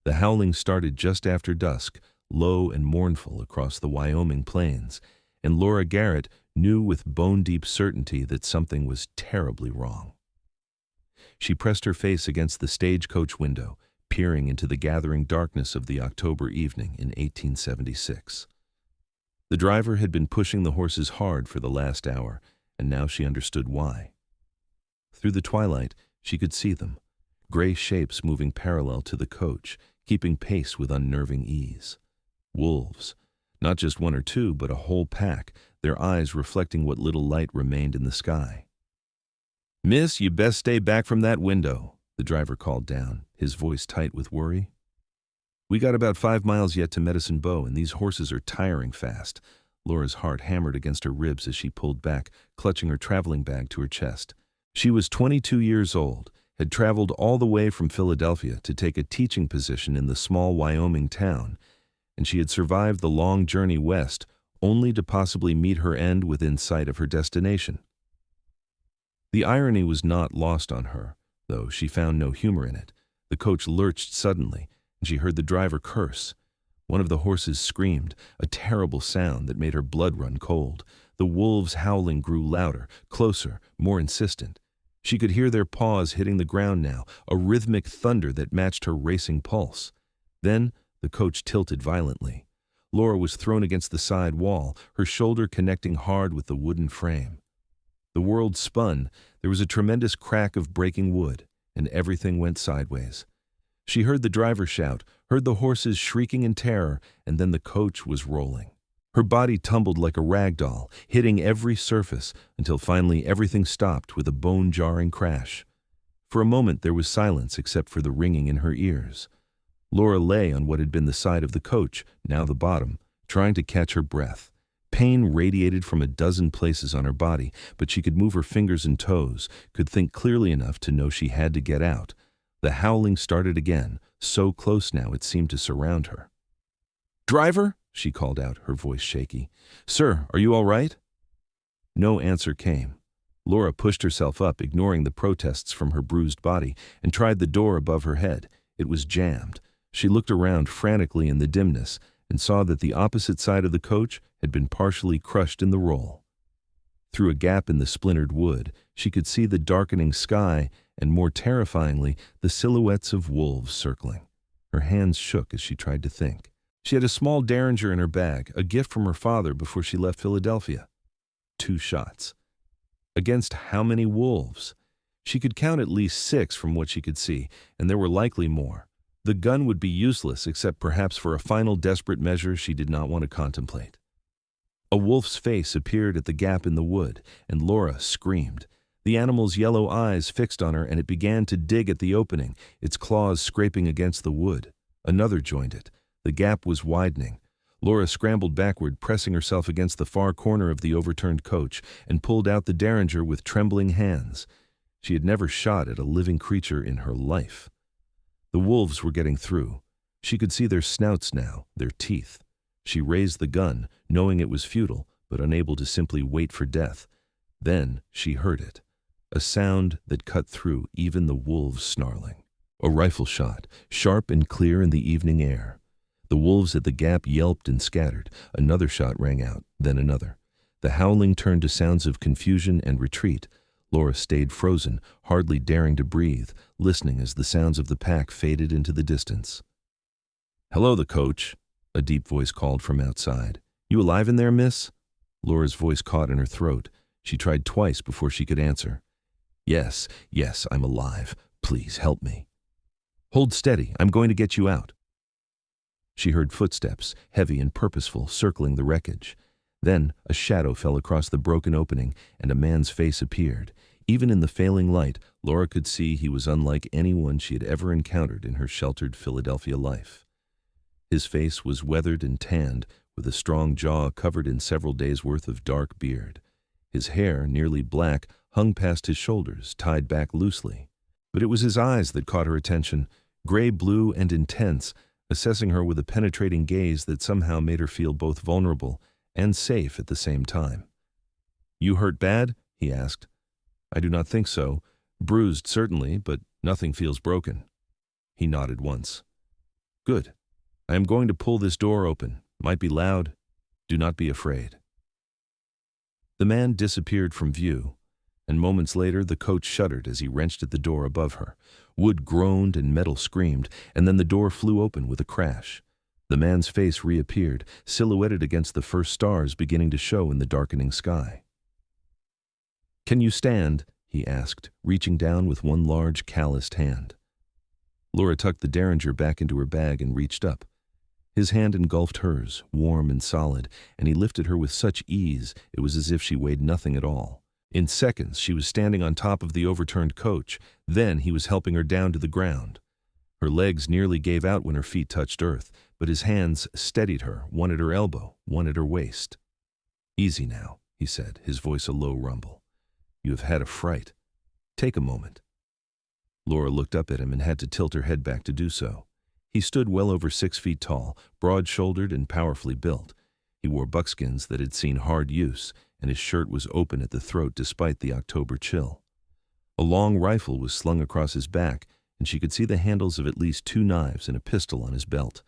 The howling started just after dusk, low and mournful across the Wyoming plains, and Laura Garrett knew with bone-deep certainty that something was terribly wrong. She pressed her face against the stagecoach window, peering into the gathering darkness of the October evening in 1876. The driver had been pushing the horses hard for the last hour, and now she understood why. Through the twilight, she could see them, gray shapes moving parallel to the coach, keeping pace with unnerving ease. Wolves, not just one or two, but a whole pack, their eyes reflecting what little light remained in the sky. "Miss, you best stay back from that window," the driver called down, his voice tight with worry. "We got about 5 miles yet to Medicine Bow, and these horses are tiring fast." Laura's heart hammered against her ribs as she pulled back, clutching her traveling bag to her chest. She was 22 years old, had traveled all the way from Philadelphia to take a teaching position in the small Wyoming town, and she had survived the long journey west only to possibly meet her end within sight of her destination. The irony was not lost on her, though she found no humor in it. The coach lurched suddenly, and she heard the driver curse. One of the horses screamed, a terrible sound that made her blood run cold. The wolves' howling grew louder, closer, more insistent. She could hear their paws hitting the ground now, a rhythmic thunder that matched her racing pulse. Then the coach tilted violently. Laura was thrown against the side wall, her shoulder connecting hard with the wooden frame. The world spun, there was a tremendous crack of breaking wood, and everything went sideways. She heard the driver shout, heard the horses shrieking in terror, and then the coach was rolling. Her body tumbled like a rag doll, hitting every surface, until finally everything stopped with a bone-jarring crash. For a moment there was silence except for the ringing in her ears. Laura lay on what had been the side of the coach, now the bottom, trying to catch her breath. Pain radiated from a dozen places on her body, but she could move her fingers and toes, could think clearly enough to know she had to get out. The howling started again, so close now it seemed to surround her. "Driver?" she called out, her voice shaky. "Sir, are you all right?" No answer came. Laura pushed herself up, ignoring the protests from her bruised body, and tried the door above her head. It was jammed. She looked around frantically in the dimness and saw that the opposite side of the coach had been partially crushed in the roll. Through a gap in the splintered wood, she could see the darkening sky and, more terrifyingly, the silhouettes of wolves circling. Her hands shook as she tried to think. She had a small derringer in her bag, a gift from her father before she left Philadelphia. 2 shots. Against how many wolves? She could count at least 6 from what she could see, and there were likely more. The gun would be useless except perhaps for a final desperate measure she did not want to contemplate. A wolf's face appeared at the gap in the wood, and Laura screamed. The animal's yellow eyes fixed on her, and it began to dig at the opening, its claws scraping against the wood. Another joined it. The gap was widening. Laura scrambled backward, pressing herself against the far corner of the overturned coach, and pulled out the derringer with trembling hands. She had never shot at a living creature in her life. The wolves were getting through. She could see their snouts now, their teeth. She raised the gun, knowing it was futile, but unable to simply wait for death. Then she heard it, a sound that cut through even the wolves' snarling. A rifle shot, sharp and clear in the evening air. The wolves at the gap yelped and scattered. Another shot rang out, then another. The howling turned to sounds of confusion and retreat. Laura stayed frozen, hardly daring to breathe, listening as the sounds of the pack faded into the distance. "Hello, the coach," a deep voice called from outside. "You alive in there, miss?" Laura's voice caught in her throat. She tried twice before she could answer. Yes, I'm alive. Please help me." "Hold steady, I'm going to get you out." She heard footsteps, heavy and purposeful, circling the wreckage. Then a shadow fell across the broken opening, and a man's face appeared. Even in the failing light, Laura could see he was unlike anyone she had ever encountered in her sheltered Philadelphia life. His face was weathered and tanned, with a strong jaw covered in several days' worth of dark beard. His hair, nearly black, hung past his shoulders, tied back loosely. But it was his eyes that caught her attention, gray-blue and intense, assessing her with a penetrating gaze that somehow made her feel both vulnerable and safe at the same time. "You hurt bad?" he asked. "I do not think so. Bruised, certainly, but nothing feels broken." He nodded once. Good. I am going to pull this door open. Might be loud. Do not be afraid. The man disappeared from view, and moments later the coach shuddered as he wrenched at the door above her. Wood groaned and metal screamed, and then the door flew open with a crash. The man's face reappeared, silhouetted against the first stars beginning to show in the darkening sky. "Can you stand?" he asked, reaching down with one large, calloused hand. Laura tucked the derringer back into her bag and reached up. His hand engulfed hers, warm and solid, and he lifted her with such ease it was as if she weighed nothing at all. In seconds, she was standing on top of the overturned coach. Then he was helping her down to the ground. Her legs nearly gave out when her feet touched earth, but his hands steadied her, one at her elbow, one at her waist. "Easy now," he said, his voice a low rumble. "You have had a fright. Take a moment." Laura looked up at him and had to tilt her head back to do so. He stood well over 6 feet tall, broad-shouldered and powerfully built. He wore buckskins that had seen hard use, and his shirt was open at the throat despite the October chill. A long rifle was slung across his back, and she could see the handles of at least 2 knives and a pistol on his belt.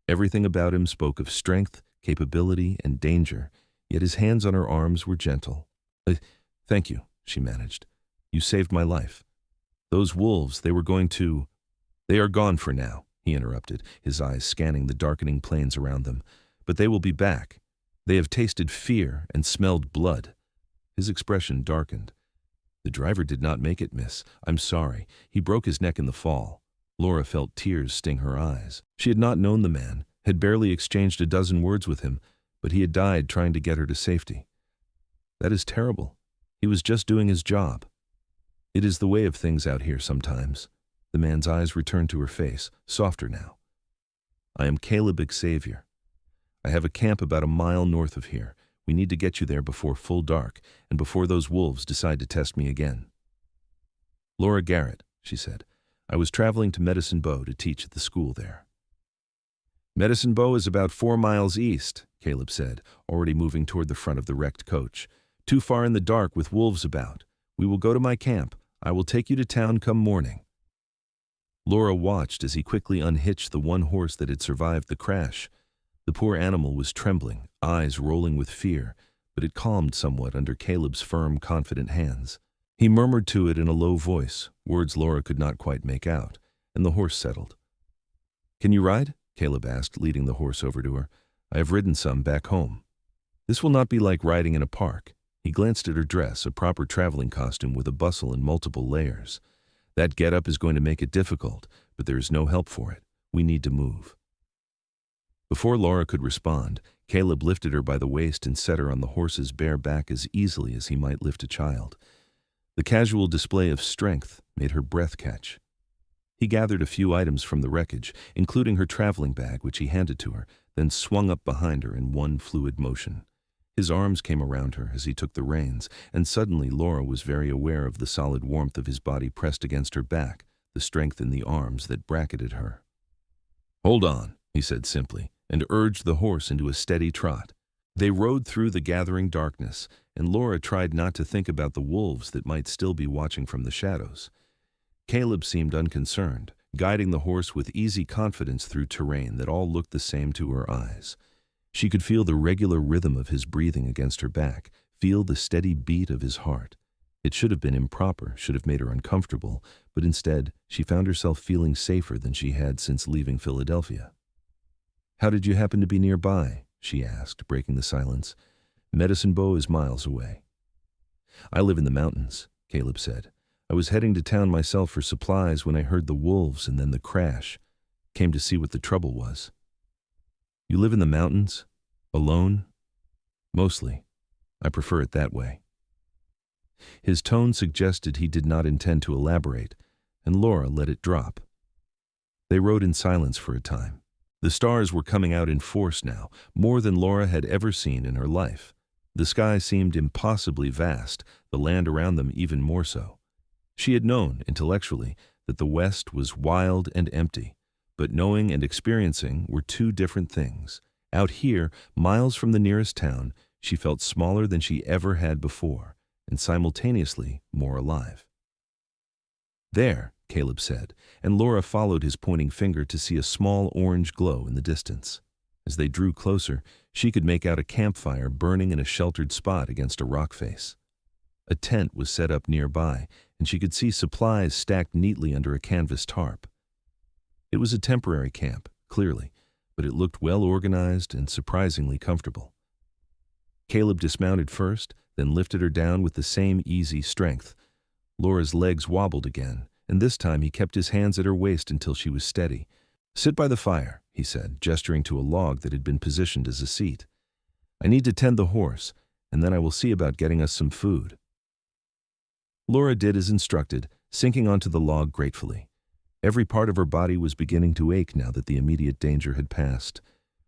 Everything about him spoke of strength, capability, and danger, yet his hands on her arms were gentle. Thank you," she managed. "You saved my life. Those wolves, they were going to—" "They are gone for now," he interrupted, his eyes scanning the darkening plains around them. "But they will be back. They have tasted fear and smelled blood." His expression darkened. "The driver did not make it, miss. I'm sorry. He broke his neck in the fall." Laura felt tears sting her eyes. She had not known the man, had barely exchanged a dozen words with him, but he had died trying to get her to safety. "That is terrible. He was just doing his job." "It is the way of things out here sometimes." The man's eyes returned to her face, softer now. "I am Caleb Xavier. I have a camp about a mile north of here. We need to get you there before full dark, and before those wolves decide to test me again." "Laura Garrett," she said. "I was traveling to Medicine Bow to teach at the school there." "Medicine Bow is about 4 miles east," Caleb said, already moving toward the front of the wrecked coach. "Too far in the dark with wolves about. We will go to my camp. I will take you to town come morning." Laura watched as he quickly unhitched the one horse that had survived the crash. The poor animal was trembling, eyes rolling with fear, but it calmed somewhat under Caleb's firm, confident hands. He murmured to it in a low voice, words Laura could not quite make out, and the horse settled. "Can you ride?" Caleb asked, leading the horse over to her. "I have ridden some back home. This will not be like riding in a park." He glanced at her dress, a proper traveling costume with a bustle and multiple layers. "That get-up is going to make it difficult, but there is no help for it. We need to move." Before Laura could respond, Caleb lifted her by the waist and set her on the horse's bare back as easily as he might lift a child. The casual display of strength made her breath catch. He gathered a few items from the wreckage, including her traveling bag, which he handed to her, then swung up behind her in one fluid motion. His arms came around her as he took the reins, and suddenly Laura was very aware of the solid warmth of his body pressed against her back, the strength in the arms that bracketed her. "Hold on," he said simply, and urged the horse into a steady trot. They rode through the gathering darkness, and Laura tried not to think about the wolves that might still be watching from the shadows. Caleb seemed unconcerned, guiding the horse with easy confidence through terrain that all looked the same to her eyes. She could feel the regular rhythm of his breathing against her back, feel the steady beat of his heart. It should have been improper, should have made her uncomfortable, but instead she found herself feeling safer than she had since leaving Philadelphia. "How did you happen to be nearby?" she asked, breaking the silence. "Medicine Bow is miles away." "I live in the mountains," Caleb said. "I was heading to town myself for supplies when I heard the wolves and then the crash. Came to see what the trouble was." "You live in the mountains? Alone?" "Mostly. I prefer it that way." His tone suggested he did not intend to elaborate, and Laura let it drop. They rode in silence for a time. The stars were coming out in force now, more than Laura had ever seen in her life. The sky seemed impossibly vast, the land around them even more so. She had known, intellectually, that the West was wild and empty, but knowing and experiencing were two different things. Out here, miles from the nearest town, she felt smaller than she ever had before, and simultaneously more alive. There, Caleb said, and Laura followed his pointing finger to see a small orange glow in the distance. As they drew closer, she could make out a campfire burning in a sheltered spot against a rock face. A tent was set up nearby, and she could see supplies stacked neatly under a canvas tarp. It was a temporary camp, clearly, but it looked well organized and surprisingly comfortable. Caleb dismounted first, then lifted her down with the same easy strength. Laura's legs wobbled again, and this time he kept his hands at her waist until she was steady. "Sit by the fire," he said, gesturing to a log that had been positioned as a seat. "I need to tend the horse, and then I will see about getting us some food." Laura did as instructed, sinking onto the log gratefully. Every part of her body was beginning to ache now that the immediate danger had passed.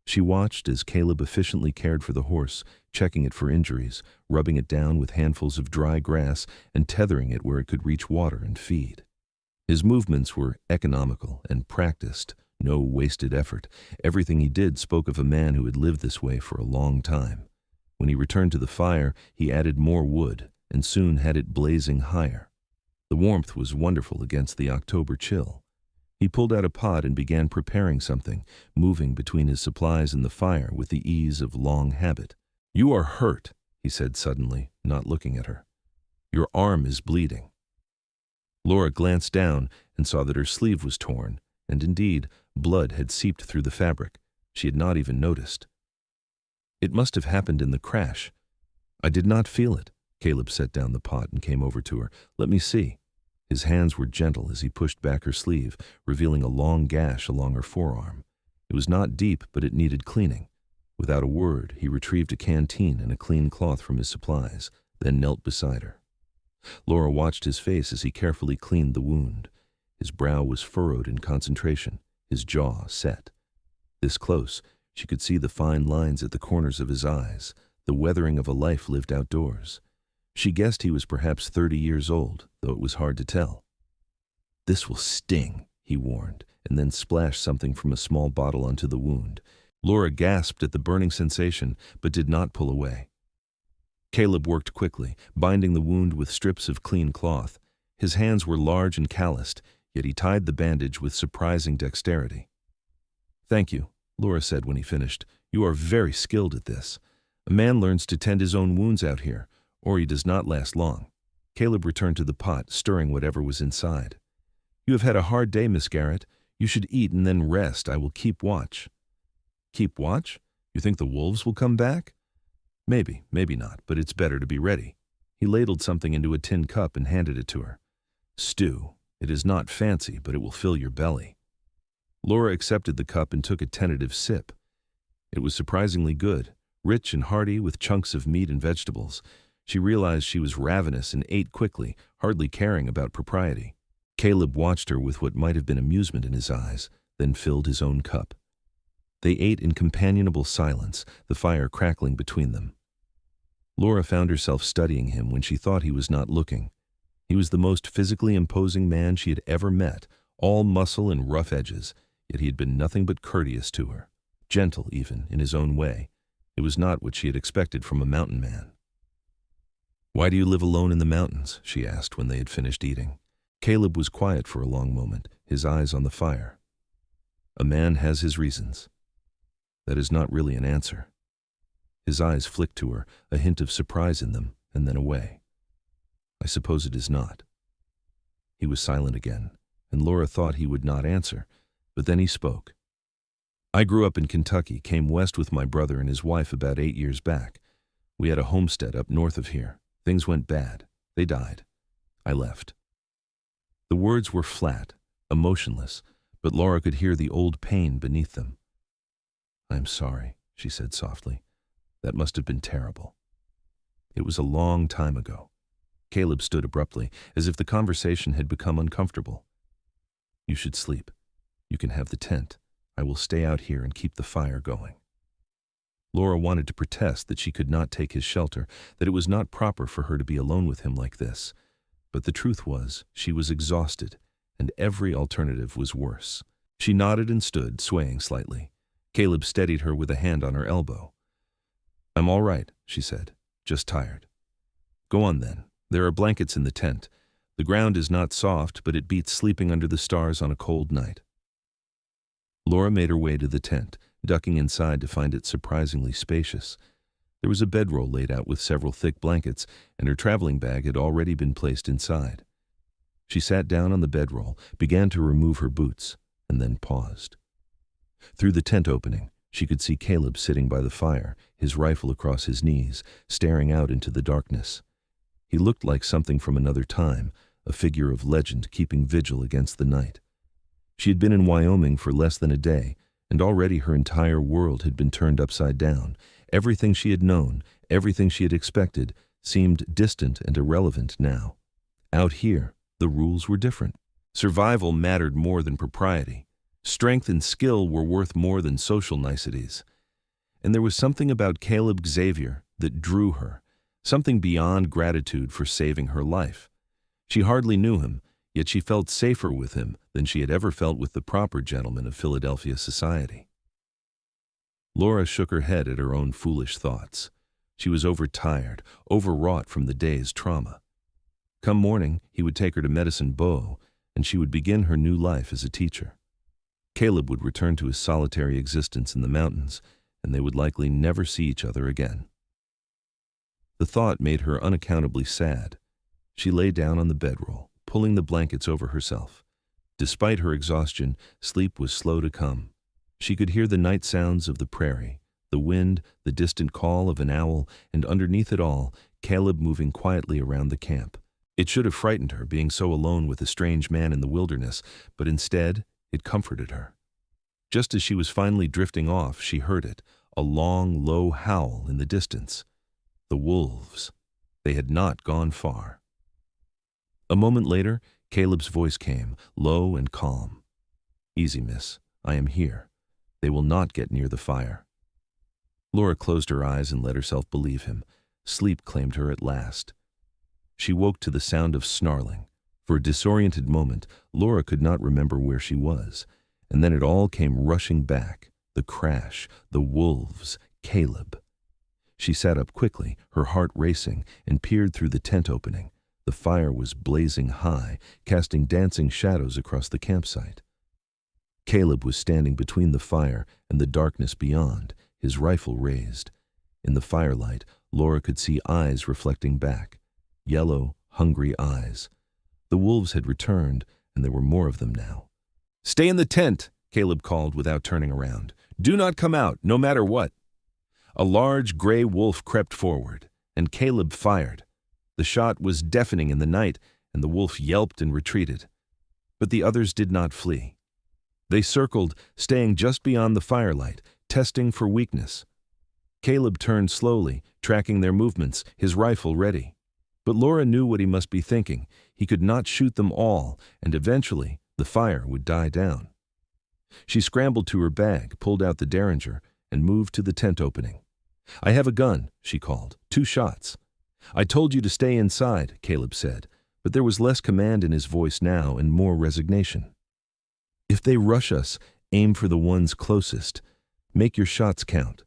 She watched as Caleb efficiently cared for the horse, checking it for injuries, rubbing it down with handfuls of dry grass, and tethering it where it could reach water and feed. His movements were economical and practiced, no wasted effort. Everything he did spoke of a man who had lived this way for a long time. When he returned to the fire, he added more wood, and soon had it blazing higher. The warmth was wonderful against the October chill. He pulled out a pot and began preparing something, moving between his supplies and the fire with the ease of long habit. "You are hurt," he said suddenly, not looking at her. "Your arm is bleeding." Laura glanced down and saw that her sleeve was torn, and indeed, blood had seeped through the fabric. She had not even noticed. "It must have happened in the crash." "I did not feel it." Caleb set down the pot and came over to her. "Let me see." His hands were gentle as he pushed back her sleeve, revealing a long gash along her forearm. It was not deep, but it needed cleaning. Without a word, he retrieved a canteen and a clean cloth from his supplies, then knelt beside her. Laura watched his face as he carefully cleaned the wound. His brow was furrowed in concentration, his jaw set. This close, she could see the fine lines at the corners of his eyes, the weathering of a life lived outdoors. She guessed he was perhaps 30 years old, though it was hard to tell. "This will sting," he warned, and then splashed something from a small bottle onto the wound. Laura gasped at the burning sensation, but did not pull away. Caleb worked quickly, binding the wound with strips of clean cloth. His hands were large and calloused, yet he tied the bandage with surprising dexterity. "Thank you," Laura said when he finished. "You are very skilled at this. A man learns to tend his own wounds out here, or he does not last long." Caleb returned to the pot, stirring whatever was inside. "You have had a hard day, Miss Garrett. You should eat and then rest. I will keep watch." "Keep watch? You think the wolves will come back?" "Maybe, maybe not, but it's better to be ready." He ladled something into a tin cup and handed it to her. "Stew. It is not fancy, but it will fill your belly." Laura accepted the cup and took a tentative sip. It was surprisingly good, rich and hearty with chunks of meat and vegetables. She realized she was ravenous and ate quickly, hardly caring about propriety. Caleb watched her with what might have been amusement in his eyes, then filled his own cup. They ate in companionable silence, the fire crackling between them. Laura found herself studying him when she thought he was not looking. He was the most physically imposing man she had ever met, all muscle and rough edges, yet he had been nothing but courteous to her, gentle even, in his own way. It was not what she had expected from a mountain man. "Why do you live alone in the mountains?" she asked when they had finished eating. Caleb was quiet for a long moment, his eyes on the fire. "A man has his reasons." That is not really an answer. His eyes flicked to her, a hint of surprise in them, and then away. "I suppose it is not." He was silent again, and Laura thought he would not answer, but then he spoke. "I grew up in Kentucky, came west with my brother and his wife about 8 years back. We had a homestead up north of here. Things went bad. They died. I left." The words were flat, emotionless, but Laura could hear the old pain beneath them. "I'm sorry," she said softly. "That must have been terrible." It was a long time ago. Caleb stood abruptly, as if the conversation had become uncomfortable. "You should sleep. You can have the tent. I will stay out here and keep the fire going." Laura wanted to protest that she could not take his shelter, that it was not proper for her to be alone with him like this. But the truth was, she was exhausted, and every alternative was worse. She nodded and stood, swaying slightly. Caleb steadied her with a hand on her elbow. "I'm all right," she said, "just tired." "Go on then. There are blankets in the tent. The ground is not soft, but it beats sleeping under the stars on a cold night. Laura made her way to the tent, ducking inside to find it surprisingly spacious. There was a bedroll laid out with several thick blankets, and her traveling bag had already been placed inside. She sat down on the bedroll, began to remove her boots, and then paused. Through the tent opening, she could see Caleb sitting by the fire, his rifle across his knees, staring out into the darkness. He looked like something from another time, a figure of legend keeping vigil against the night. She had been in Wyoming for less than a day, and already her entire world had been turned upside down. Everything she had known, everything she had expected, seemed distant and irrelevant now. Out here, the rules were different. Survival mattered more than propriety. Strength and skill were worth more than social niceties. And there was something about Caleb Xavier that drew her, something beyond gratitude for saving her life. She hardly knew him, yet she felt safer with him than she had ever felt with the proper gentleman of Philadelphia society. Laura shook her head at her own foolish thoughts. She was overtired, overwrought from the day's trauma. Come morning, he would take her to Medicine Bow, and she would begin her new life as a teacher. Caleb would return to his solitary existence in the mountains, and they would likely never see each other again. The thought made her unaccountably sad. She lay down on the bedroll, pulling the blankets over herself. Despite her exhaustion, sleep was slow to come. She could hear the night sounds of the prairie, the wind, the distant call of an owl, and underneath it all, Caleb moving quietly around the camp. It should have frightened her, being so alone with a strange man in the wilderness, but instead, it comforted her. Just as she was finally drifting off, she heard it, a long, low howl in the distance. The wolves. They had not gone far. A moment later, Caleb's voice came, low and calm. "Easy, miss. I am here. They will not get near the fire." Laura closed her eyes and let herself believe him. Sleep claimed her at last. She woke to the sound of snarling. For a disoriented moment, Laura could not remember where she was, and then it all came rushing back. The crash, the wolves, Caleb. She sat up quickly, her heart racing, and peered through the tent opening. The fire was blazing high, casting dancing shadows across the campsite. Caleb was standing between the fire and the darkness beyond, his rifle raised. In the firelight, Laura could see eyes reflecting back. Yellow, hungry eyes. The wolves had returned, and there were more of them now. "Stay in the tent," Caleb called without turning around. "Do not come out, no matter what." A large gray wolf crept forward, and Caleb fired. The shot was deafening in the night, and the wolf yelped and retreated. But the others did not flee. They circled, staying just beyond the firelight, testing for weakness. Caleb turned slowly, tracking their movements, his rifle ready. But Laura knew what he must be thinking. He could not shoot them all, and eventually the fire would die down. She scrambled to her bag, pulled out the Derringer, and moved to the tent opening. "I have a gun," she called. "2 shots." "I told you to stay inside," Caleb said, but there was less command in his voice now and more resignation. "If they rush us, aim for the ones closest. Make your shots count."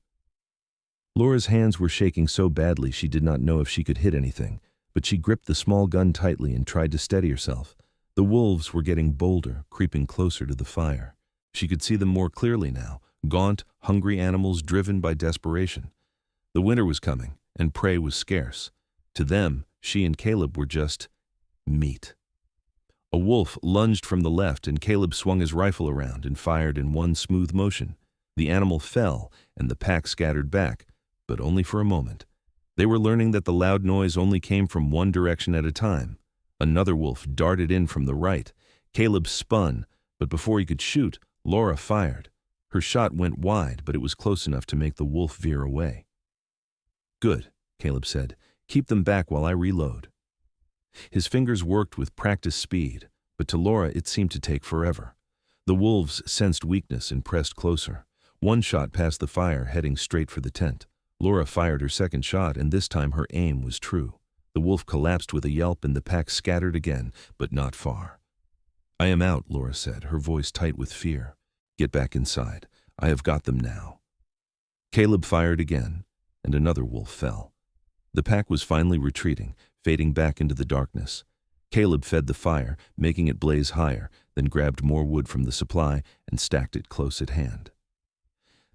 Laura's hands were shaking so badly she did not know if she could hit anything, but she gripped the small gun tightly and tried to steady herself. The wolves were getting bolder, creeping closer to the fire. She could see them more clearly now, gaunt, hungry animals driven by desperation. The winter was coming, and prey was scarce. To them, she and Caleb were just meat. A wolf lunged from the left, and Caleb swung his rifle around and fired in one smooth motion. The animal fell, and the pack scattered back, but only for a moment. They were learning that the loud noise only came from one direction at a time. Another wolf darted in from the right. Caleb spun, but before he could shoot, Laura fired. Her shot went wide, but it was close enough to make the wolf veer away. "Good," Caleb said. "Keep them back while I reload." His fingers worked with practiced speed, but to Laura it seemed to take forever. The wolves sensed weakness and pressed closer. One shot passed the fire, heading straight for the tent. Laura fired her second shot, and this time her aim was true. The wolf collapsed with a yelp, and the pack scattered again, but not far. "I am out," Laura said, her voice tight with fear. "Get back inside. I have got them now." Caleb fired again, and another wolf fell. The pack was finally retreating, fading back into the darkness. Caleb fed the fire, making it blaze higher, then grabbed more wood from the supply and stacked it close at hand.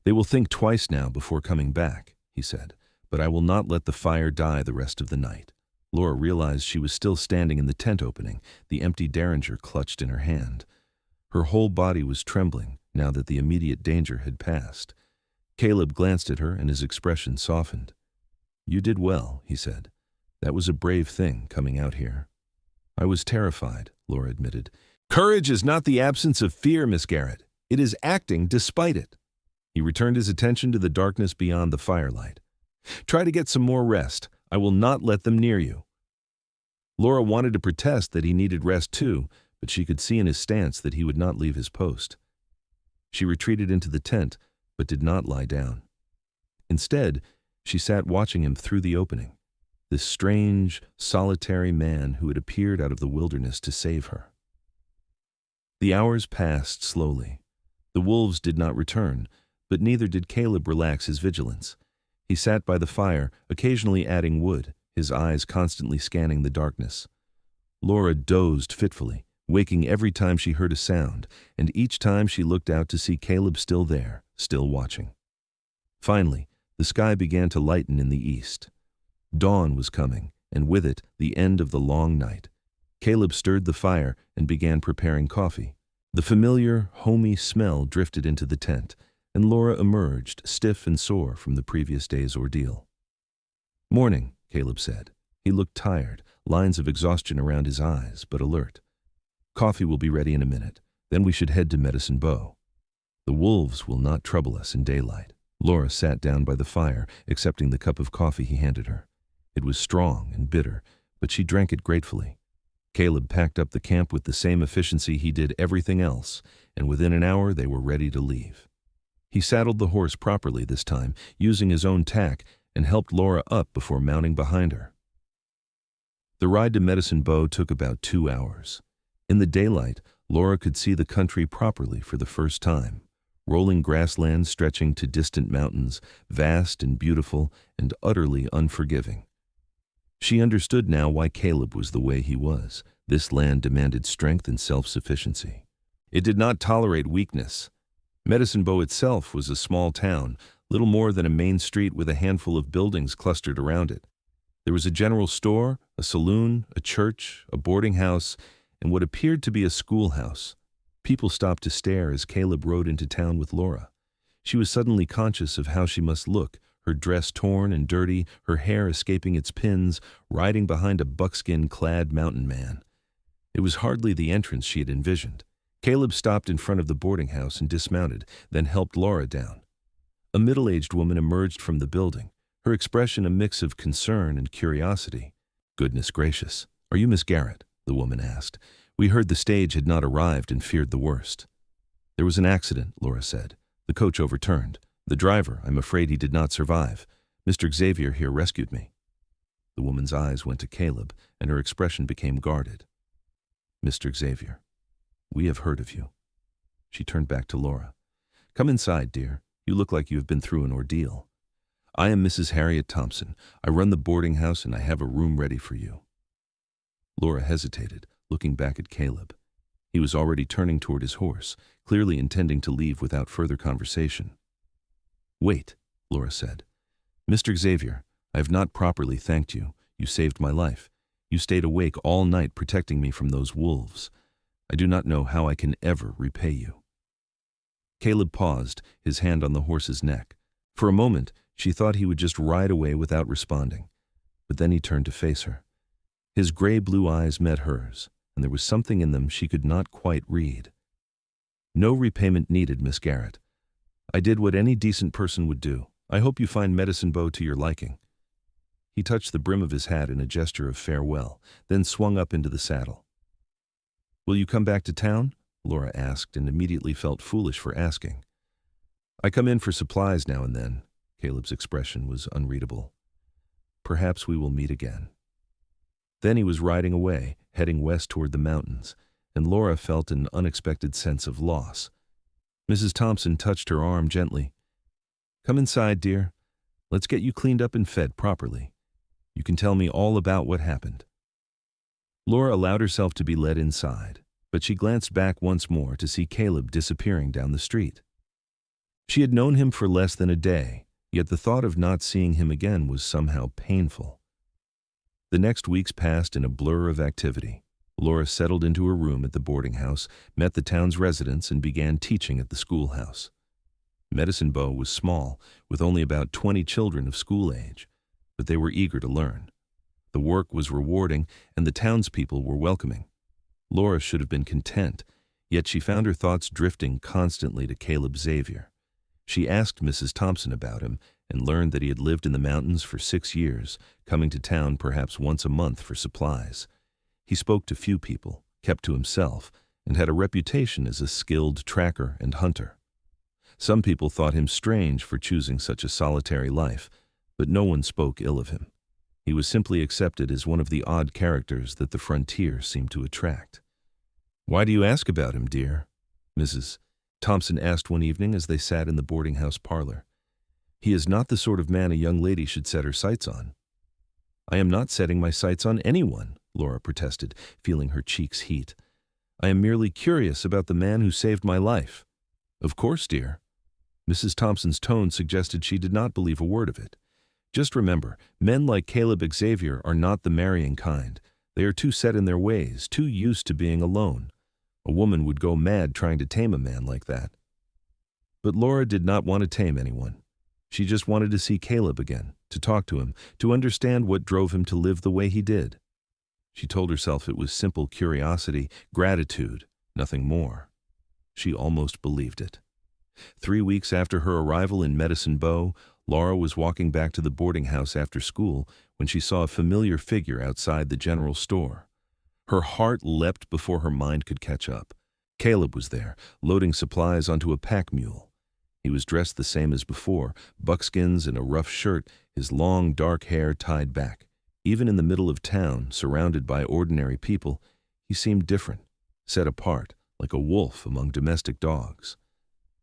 "They will think twice now before coming back," he said, "but I will not let the fire die the rest of the night." Laura realized she was still standing in the tent opening, the empty derringer clutched in her hand. Her whole body was trembling now that the immediate danger had passed. Caleb glanced at her and his expression softened. "You did well," he said. "That was a brave thing, coming out here." "I was terrified," Laura admitted. "Courage is not the absence of fear, Miss Garrett. It is acting despite it." He returned his attention to the darkness beyond the firelight. "Try to get some more rest. I will not let them near you." Laura wanted to protest that he needed rest too, but she could see in his stance that he would not leave his post. She retreated into the tent, but did not lie down. Instead, she sat watching him through the opening, this strange, solitary man who had appeared out of the wilderness to save her. The hours passed slowly. The wolves did not return, but neither did Caleb relax his vigilance. He sat by the fire, occasionally adding wood, his eyes constantly scanning the darkness. Laura dozed fitfully, waking every time she heard a sound, and each time she looked out to see Caleb still there, still watching. Finally, the sky began to lighten in the east. Dawn was coming, and with it, the end of the long night. Caleb stirred the fire and began preparing coffee. The familiar, homey smell drifted into the tent, and Laura emerged, stiff and sore from the previous day's ordeal. "Morning," Caleb said. He looked tired, lines of exhaustion around his eyes, but alert. "Coffee will be ready in a minute. Then we should head to Medicine Bow. The wolves will not trouble us in daylight." Laura sat down by the fire, accepting the cup of coffee he handed her. It was strong and bitter, but she drank it gratefully. Caleb packed up the camp with the same efficiency he did everything else, and within an hour they were ready to leave. He saddled the horse properly this time, using his own tack, and helped Laura up before mounting behind her. The ride to Medicine Bow took about 2 hours. In the daylight, Laura could see the country properly for the first time. Rolling grasslands stretching to distant mountains, vast and beautiful and utterly unforgiving. She understood now why Caleb was the way he was. This land demanded strength and self-sufficiency. It did not tolerate weakness. Medicine Bow itself was a small town, little more than a main street with a handful of buildings clustered around it. There was a general store, a saloon, a church, a boarding house, and what appeared to be a schoolhouse. People stopped to stare as Caleb rode into town with Laura. She was suddenly conscious of how she must look, her dress torn and dirty, her hair escaping its pins, riding behind a buckskin-clad mountain man. It was hardly the entrance she had envisioned. Caleb stopped in front of the boarding house and dismounted, then helped Laura down. A middle-aged woman emerged from the building, her expression a mix of concern and curiosity. "Goodness gracious, are you Miss Garrett?" the woman asked. "We heard the stage had not arrived and feared the worst." "There was an accident," Laura said. "The coach overturned. The driver, I'm afraid he did not survive. Mr. Xavier here rescued me." The woman's eyes went to Caleb, and her expression became guarded. "Mr. Xavier, we have heard of you." She turned back to Laura. "Come inside, dear. You look like you have been through an ordeal. I am Mrs. Harriet Thompson. I run the boarding house and I have a room ready for you." Laura hesitated, looking back at Caleb. He was already turning toward his horse, clearly intending to leave without further conversation. "Wait," Laura said. "Mr. Xavier, I have not properly thanked you. You saved my life. You stayed awake all night protecting me from those wolves. I do not know how I can ever repay you." Caleb paused, his hand on the horse's neck. For a moment, she thought he would just ride away without responding, but then he turned to face her. His gray-blue eyes met hers, and there was something in them she could not quite read. "No repayment needed, Miss Garrett. I did what any decent person would do. I hope you find Medicine Bow to your liking." He touched the brim of his hat in a gesture of farewell, then swung up into the saddle. "Will you come back to town?" Laura asked, and immediately felt foolish for asking. "I come in for supplies now and then." Caleb's expression was unreadable. "Perhaps we will meet again." Then he was riding away, heading west toward the mountains, and Laura felt an unexpected sense of loss. Mrs. Thompson touched her arm gently. "Come inside, dear. Let's get you cleaned up and fed properly. You can tell me all about what happened." Laura allowed herself to be led inside, but she glanced back once more to see Caleb disappearing down the street. She had known him for less than a day, yet the thought of not seeing him again was somehow painful. The next weeks passed in a blur of activity. Laura settled into her room at the boarding house, met the town's residents, and began teaching at the schoolhouse. Medicine Bow was small, with only about 20 children of school age, but they were eager to learn. The work was rewarding, and the townspeople were welcoming. Laura should have been content, yet she found her thoughts drifting constantly to Caleb Xavier. She asked Mrs. Thompson about him and learned that he had lived in the mountains for 6 years, coming to town perhaps once a month for supplies. He spoke to few people, kept to himself, and had a reputation as a skilled tracker and hunter. Some people thought him strange for choosing such a solitary life, but no one spoke ill of him. He was simply accepted as one of the odd characters that the frontier seemed to attract. "Why do you ask about him, dear?" Mrs. Thompson asked one evening as they sat in the boarding house parlor. "He is not the sort of man a young lady should set her sights on." "I am not setting my sights on anyone," Laura protested, feeling her cheeks heat. "I am merely curious about the man who saved my life." "Of course, dear." Mrs. Thompson's tone suggested she did not believe a word of it. "Just remember, men like Caleb Xavier are not the marrying kind. They are too set in their ways, too used to being alone. A woman would go mad trying to tame a man like that." But Laura did not want to tame anyone. She just wanted to see Caleb again, to talk to him, to understand what drove him to live the way he did. She told herself it was simple curiosity, gratitude, nothing more. She almost believed it. 3 weeks after her arrival in Medicine Bow, Laura was walking back to the boarding house after school when she saw a familiar figure outside the general store. Her heart leapt before her mind could catch up. Caleb was there, loading supplies onto a pack mule. He was dressed the same as before, buckskins and a rough shirt, his long dark hair tied back. Even in the middle of town, surrounded by ordinary people, he seemed different, set apart, like a wolf among domestic dogs.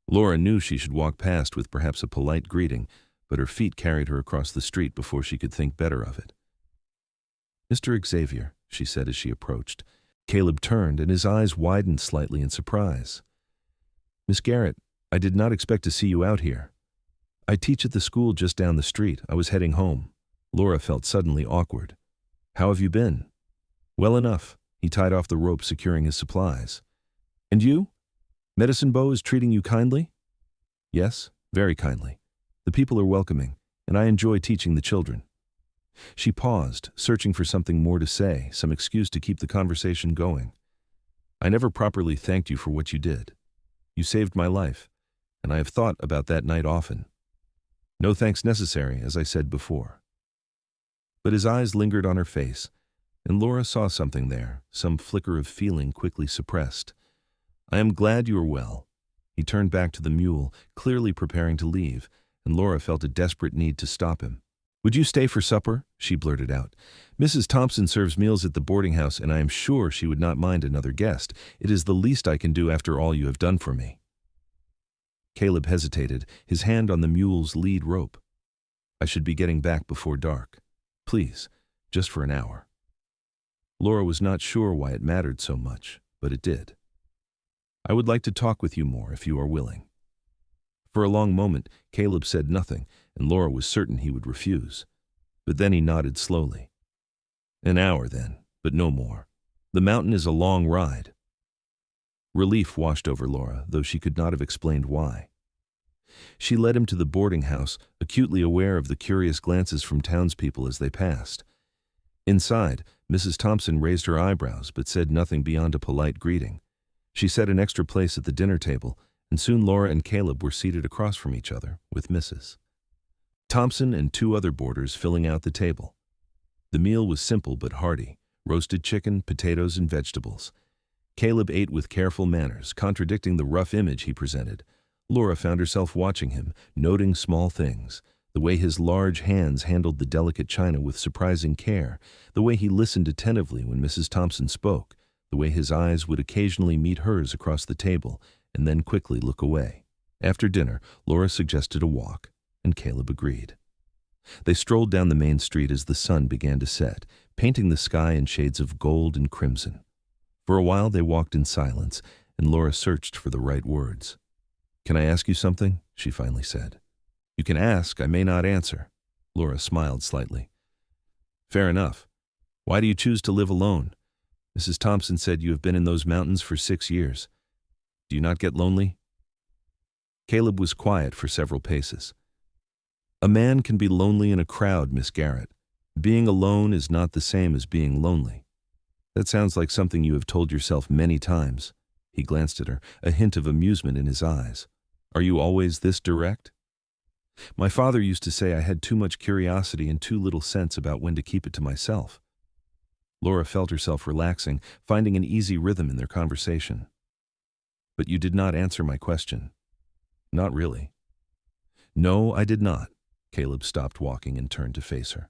Laura knew she should walk past with perhaps a polite greeting, but her feet carried her across the street before she could think better of it. "Mr. Xavier," she said as she approached. Caleb turned, and his eyes widened slightly in surprise. "Miss Garrett, I did not expect to see you out here. I teach at the school just down the street. I was heading home." Laura felt suddenly awkward. "How have you been?" "Well enough." He tied off the rope securing his supplies. "And you? Medicine Bow is treating you kindly?" "Yes, very kindly. The people are welcoming, and I enjoy teaching the children." She paused, searching for something more to say, some excuse to keep the conversation going. "I never properly thanked you for what you did. You saved my life, and I have thought about that night often. No thanks necessary, as I said before." But his eyes lingered on her face, and Laura saw something there, some flicker of feeling quickly suppressed. "I am glad you are well." He turned back to the mule, clearly preparing to leave, and Laura felt a desperate need to stop him. "Would you stay for supper?" she blurted out. "Mrs. Thompson serves meals at the boarding house, and I am sure she would not mind another guest. It is the least I can do after all you have done for me." Caleb hesitated, his hand on the mule's lead rope. "I should be getting back before dark. Please, just for an hour." Laura was not sure why it mattered so much, but it did. "I would like to talk with you more if you are willing." For a long moment, Caleb said nothing, and Laura was certain he would refuse. But then he nodded slowly. "An hour, then, but no more. The mountain is a long ride." Relief washed over Laura, though she could not have explained why. She led him to the boarding house, acutely aware of the curious glances from townspeople as they passed. Inside, Mrs. Thompson raised her eyebrows but said nothing beyond a polite greeting. She set an extra place at the dinner table, and soon Laura and Caleb were seated across from each other, with Mrs. Thompson and 2 other boarders filling out the table. The meal was simple but hearty: roasted chicken, potatoes, and vegetables. Caleb ate with careful manners, contradicting the rough image he presented. Laura found herself watching him, noting small things: the way his large hands handled the delicate china with surprising care, the way he listened attentively when Mrs. Thompson spoke, the way his eyes would occasionally meet hers across the table and then quickly look away. After dinner, Laura suggested a walk, and Caleb agreed. They strolled down the main street as the sun began to set, painting the sky in shades of gold and crimson. For a while they walked in silence, and Laura searched for the right words. "Can I ask you something?" she finally said. "You can ask, I may not answer." Laura smiled slightly. "Fair enough. Why do you choose to live alone? Mrs. Thompson said you have been in those mountains for 6 years. Do you not get lonely?" Caleb was quiet for several paces. "A man can be lonely in a crowd, Miss Garrett. Being alone is not the same as being lonely. That sounds like something you have told yourself many times." He glanced at her, a hint of amusement in his eyes. "Are you always this direct?" "My father used to say I had too much curiosity and too little sense about when to keep it to myself." Laura felt herself relaxing, finding an easy rhythm in their conversation. "But you did not answer my question." "Not really." "No, I did not." Caleb stopped walking and turned to face her.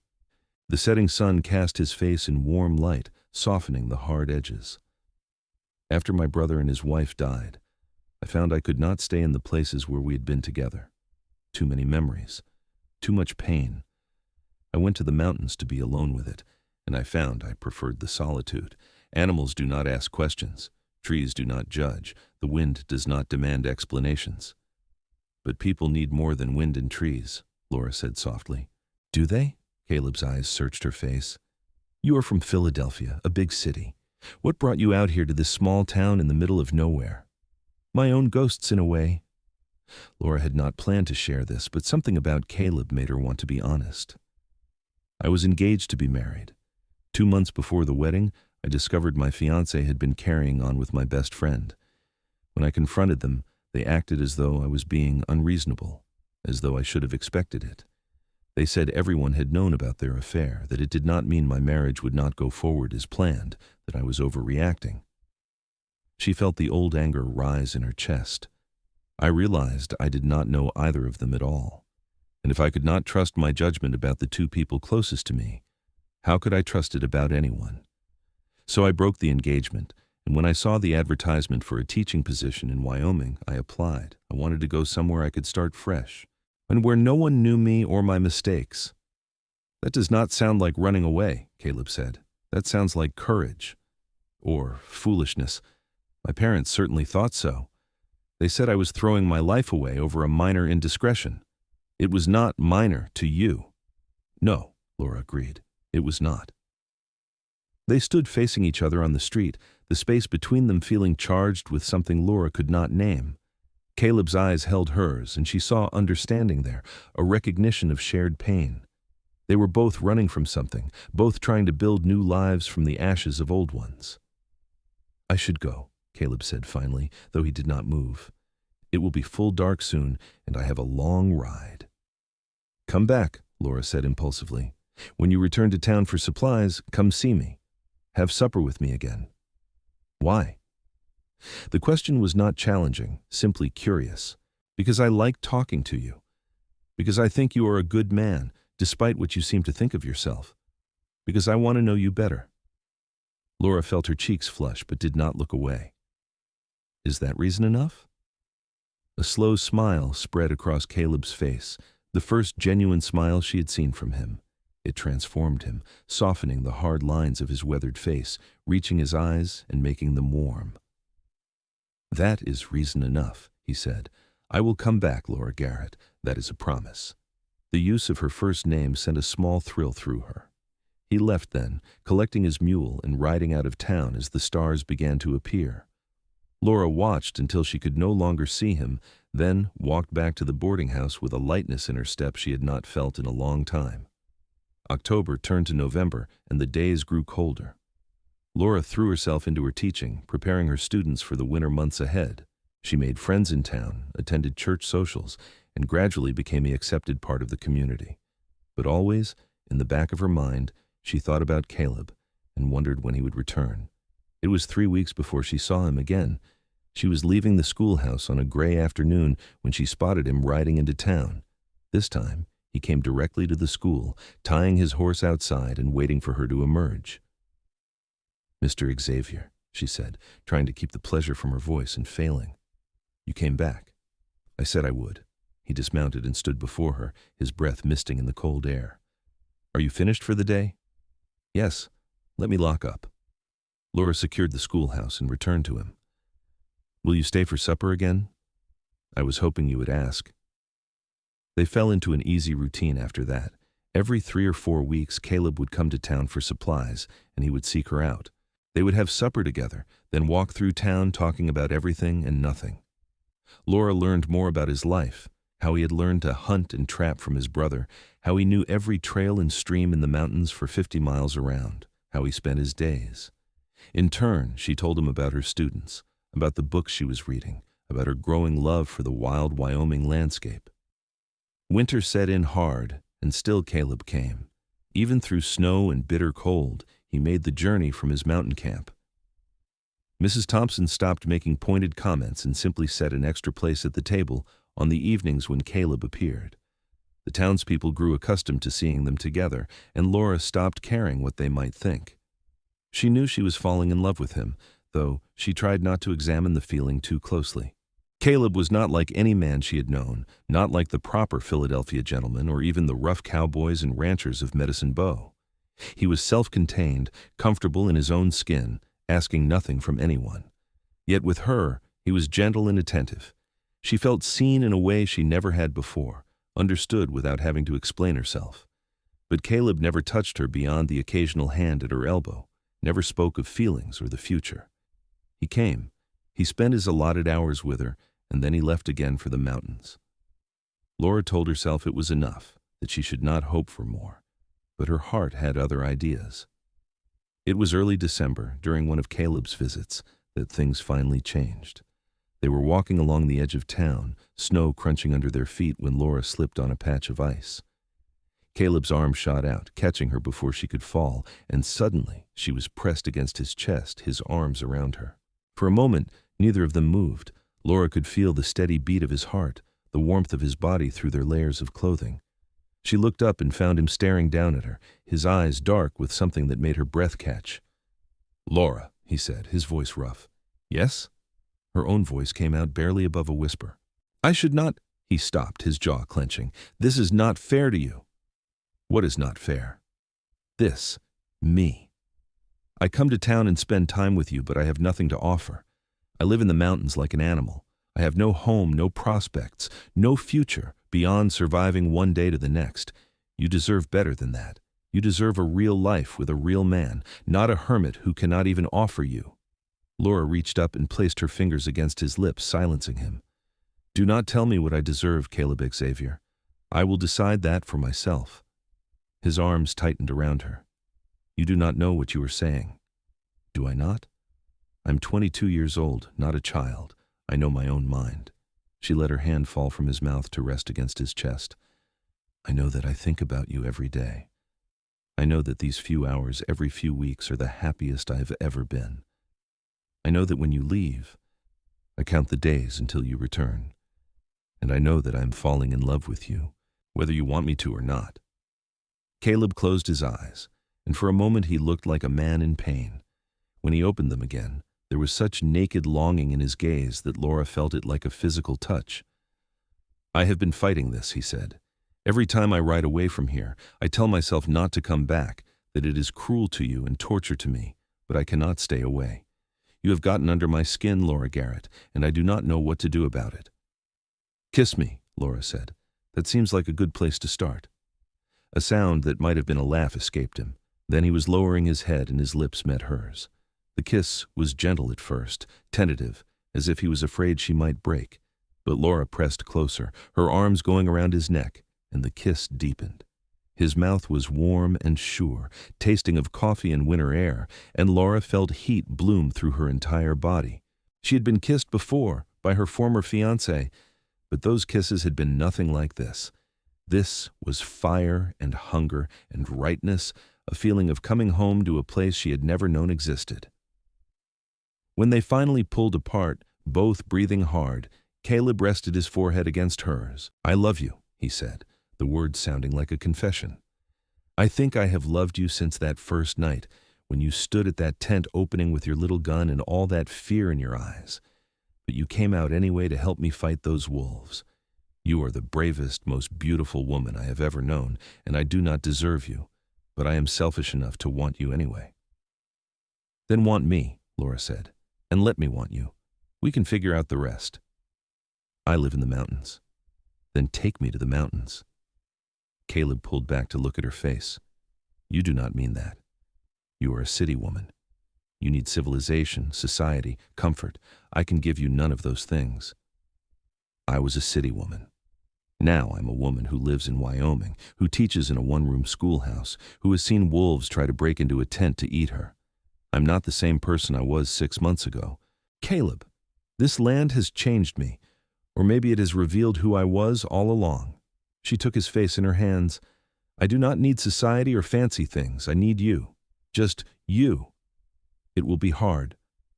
The setting sun cast his face in warm light, softening the hard edges. "After my brother and his wife died, I found I could not stay in the places where we had been together. Too many memories, too much pain. I went to the mountains to be alone with it, and I found I preferred the solitude. Animals do not ask questions. Trees do not judge. The wind does not demand explanations. But people need more than wind and trees," Laura said softly. "Do they?" Caleb's eyes searched her face. "You are from Philadelphia, a big city. What brought you out here to this small town in the middle of nowhere?" "My own ghosts, in a way." Laura had not planned to share this, but something about Caleb made her want to be honest. "I was engaged to be married. 2 months before the wedding, I discovered my fiancé had been carrying on with my best friend. When I confronted them, they acted as though I was being unreasonable, as though I should have expected it. They said everyone had known about their affair, that it did not mean my marriage would not go forward as planned, that I was overreacting." She felt the old anger rise in her chest. I realized I did not know either of them at all. And if I could not trust my judgment about the 2 people closest to me, how could I trust it about anyone? So I broke the engagement, and when I saw the advertisement for a teaching position in Wyoming, I applied. I wanted to go somewhere I could start fresh, and where no one knew me or my mistakes. "That does not sound like running away," Caleb said. "That sounds like courage. Or foolishness. My parents certainly thought so. They said I was throwing my life away over a minor indiscretion. It was not minor to you." "No," Laura agreed. "It was not." They stood facing each other on the street, the space between them feeling charged with something Laura could not name. Caleb's eyes held hers, and she saw understanding there, a recognition of shared pain. They were both running from something, both trying to build new lives from the ashes of old ones. "I should go," Caleb said finally, though he did not move. "It will be full dark soon, and I have a long ride." "Come back," Laura said impulsively. "When you return to town for supplies, come see me. Have supper with me again." "Why?" The question was not challenging, simply curious. "Because I like talking to you. Because I think you are a good man, despite what you seem to think of yourself. Because I want to know you better." Laura felt her cheeks flush, but did not look away. "Is that reason enough?" A slow smile spread across Caleb's face, the first genuine smile she had seen from him. It transformed him, softening the hard lines of his weathered face, reaching his eyes and making them warm. "That is reason enough," he said. "I will come back, Laura Garrett. That is a promise." The use of her first name sent a small thrill through her. He left then, collecting his mule and riding out of town as the stars began to appear. Laura watched until she could no longer see him, then walked back to the boarding house with a lightness in her step she had not felt in a long time. October turned to November, and the days grew colder. Laura threw herself into her teaching, preparing her students for the winter months ahead. She made friends in town, attended church socials, and gradually became an accepted part of the community. But always, in the back of her mind, she thought about Caleb and wondered when he would return. It was 3 weeks before she saw him again. She was leaving the schoolhouse on a gray afternoon when she spotted him riding into town. This time, he came directly to the school, tying his horse outside and waiting for her to emerge. "Mr. Xavier," she said, trying to keep the pleasure from her voice and failing. "You came back." "I said I would." He dismounted and stood before her, his breath misting in the cold air. "Are you finished for the day?" Yes, let me lock up. Laura secured the schoolhouse and returned to him. Will you stay for supper again? I was hoping you would ask. They fell into an easy routine after that. Every 3 or 4 weeks, Caleb would come to town for supplies, and he would seek her out. They would have supper together, then walk through town talking about everything and nothing. Laura learned more about his life, how he had learned to hunt and trap from his brother, how he knew every trail and stream in the mountains for 50 miles around, how he spent his days. In turn, she told him about her students, about the books she was reading, about her growing love for the wild Wyoming landscape. Winter set in hard, and still Caleb came. Even through snow and bitter cold, he made the journey from his mountain camp. Mrs. Thompson stopped making pointed comments and simply set an extra place at the table on the evenings when Caleb appeared. The townspeople grew accustomed to seeing them together, and Laura stopped caring what they might think. She knew she was falling in love with him, though she tried not to examine the feeling too closely. Caleb was not like any man she had known, not like the proper Philadelphia gentleman or even the rough cowboys and ranchers of Medicine Bow. He was self-contained, comfortable in his own skin, asking nothing from anyone. Yet with her, he was gentle and attentive. She felt seen in a way she never had before, understood without having to explain herself. But Caleb never touched her beyond the occasional hand at her elbow, never spoke of feelings or the future. He came. He spent his allotted hours with her, and then he left again for the mountains. Laura told herself it was enough, that she should not hope for more, but her heart had other ideas. It was early December, during one of Caleb's visits, that things finally changed. They were walking along the edge of town, snow crunching under their feet when Laura slipped on a patch of ice. Caleb's arm shot out, catching her before she could fall, and suddenly she was pressed against his chest, his arms around her. For a moment, neither of them moved. Laura could feel the steady beat of his heart, the warmth of his body through their layers of clothing. She looked up and found him staring down at her, his eyes dark with something that made her breath catch. "Laura," he said, his voice rough. "Yes?" Her own voice came out barely above a whisper. "I should not—" He stopped, his jaw clenching. "This is not fair to you." "What is not fair?" "This. Me. I come to town and spend time with you, but I have nothing to offer. I live in the mountains like an animal. I have no home, no prospects, no future beyond surviving one day to the next. You deserve better than that. You deserve a real life with a real man, not a hermit who cannot even offer you." Laura reached up and placed her fingers against his lips, silencing him. "Do not tell me what I deserve, Caleb Xavier. I will decide that for myself." His arms tightened around her. "You do not know what you are saying." "Do I not? I'm 22 years old, not a child. I know my own mind." She let her hand fall from his mouth to rest against his chest. "I know that I think about you every day. I know that these few hours every few weeks are the happiest I have ever been. I know that when you leave, I count the days until you return. And I know that I'm falling in love with you, whether you want me to or not." Caleb closed his eyes, and for a moment he looked like a man in pain. When he opened them again, there was such naked longing in his gaze that Laura felt it like a physical touch. "I have been fighting this," he said. "Every time I ride away from here, I tell myself not to come back, that it is cruel to you and torture to me, but I cannot stay away. You have gotten under my skin, Laura Garrett, and I do not know what to do about it." "Kiss me," Laura said. "That seems like a good place to start." A sound that might have been a laugh escaped him. Then he was lowering his head and his lips met hers. The kiss was gentle at first, tentative, as if he was afraid she might break. But Laura pressed closer, her arms going around his neck, and the kiss deepened. His mouth was warm and sure, tasting of coffee and winter air, and Laura felt heat bloom through her entire body. She had been kissed before, by her former fiancé, but those kisses had been nothing like this. This was fire and hunger and rightness, a feeling of coming home to a place she had never known existed. When they finally pulled apart, both breathing hard, Caleb rested his forehead against hers. "I love you," he said, the words sounding like a confession. "I think I have loved you since that first night, when you stood at that tent opening with your little gun and all that fear in your eyes. But you came out anyway to help me fight those wolves. You are the bravest, most beautiful woman I have ever known, and I do not deserve you. but I am selfish enough to want you anyway." "Then want me," Laura said, "and let me want you. We can figure out the rest." "I live in the mountains." "Then take me to the mountains." Caleb pulled back to look at her face. "You do not mean that. You are a city woman. You need civilization, society, comfort. I can give you none of those things." "I was a city woman. Now I'm a woman who lives in Wyoming, who teaches in a one-room schoolhouse, who has seen wolves try to break into a tent to eat her. I'm not the same person I was 6 months ago. Caleb, this land has changed me, or maybe it has revealed who I was all along." She took his face in her hands. "I do not need society or fancy things. I need you. Just you. It will be hard,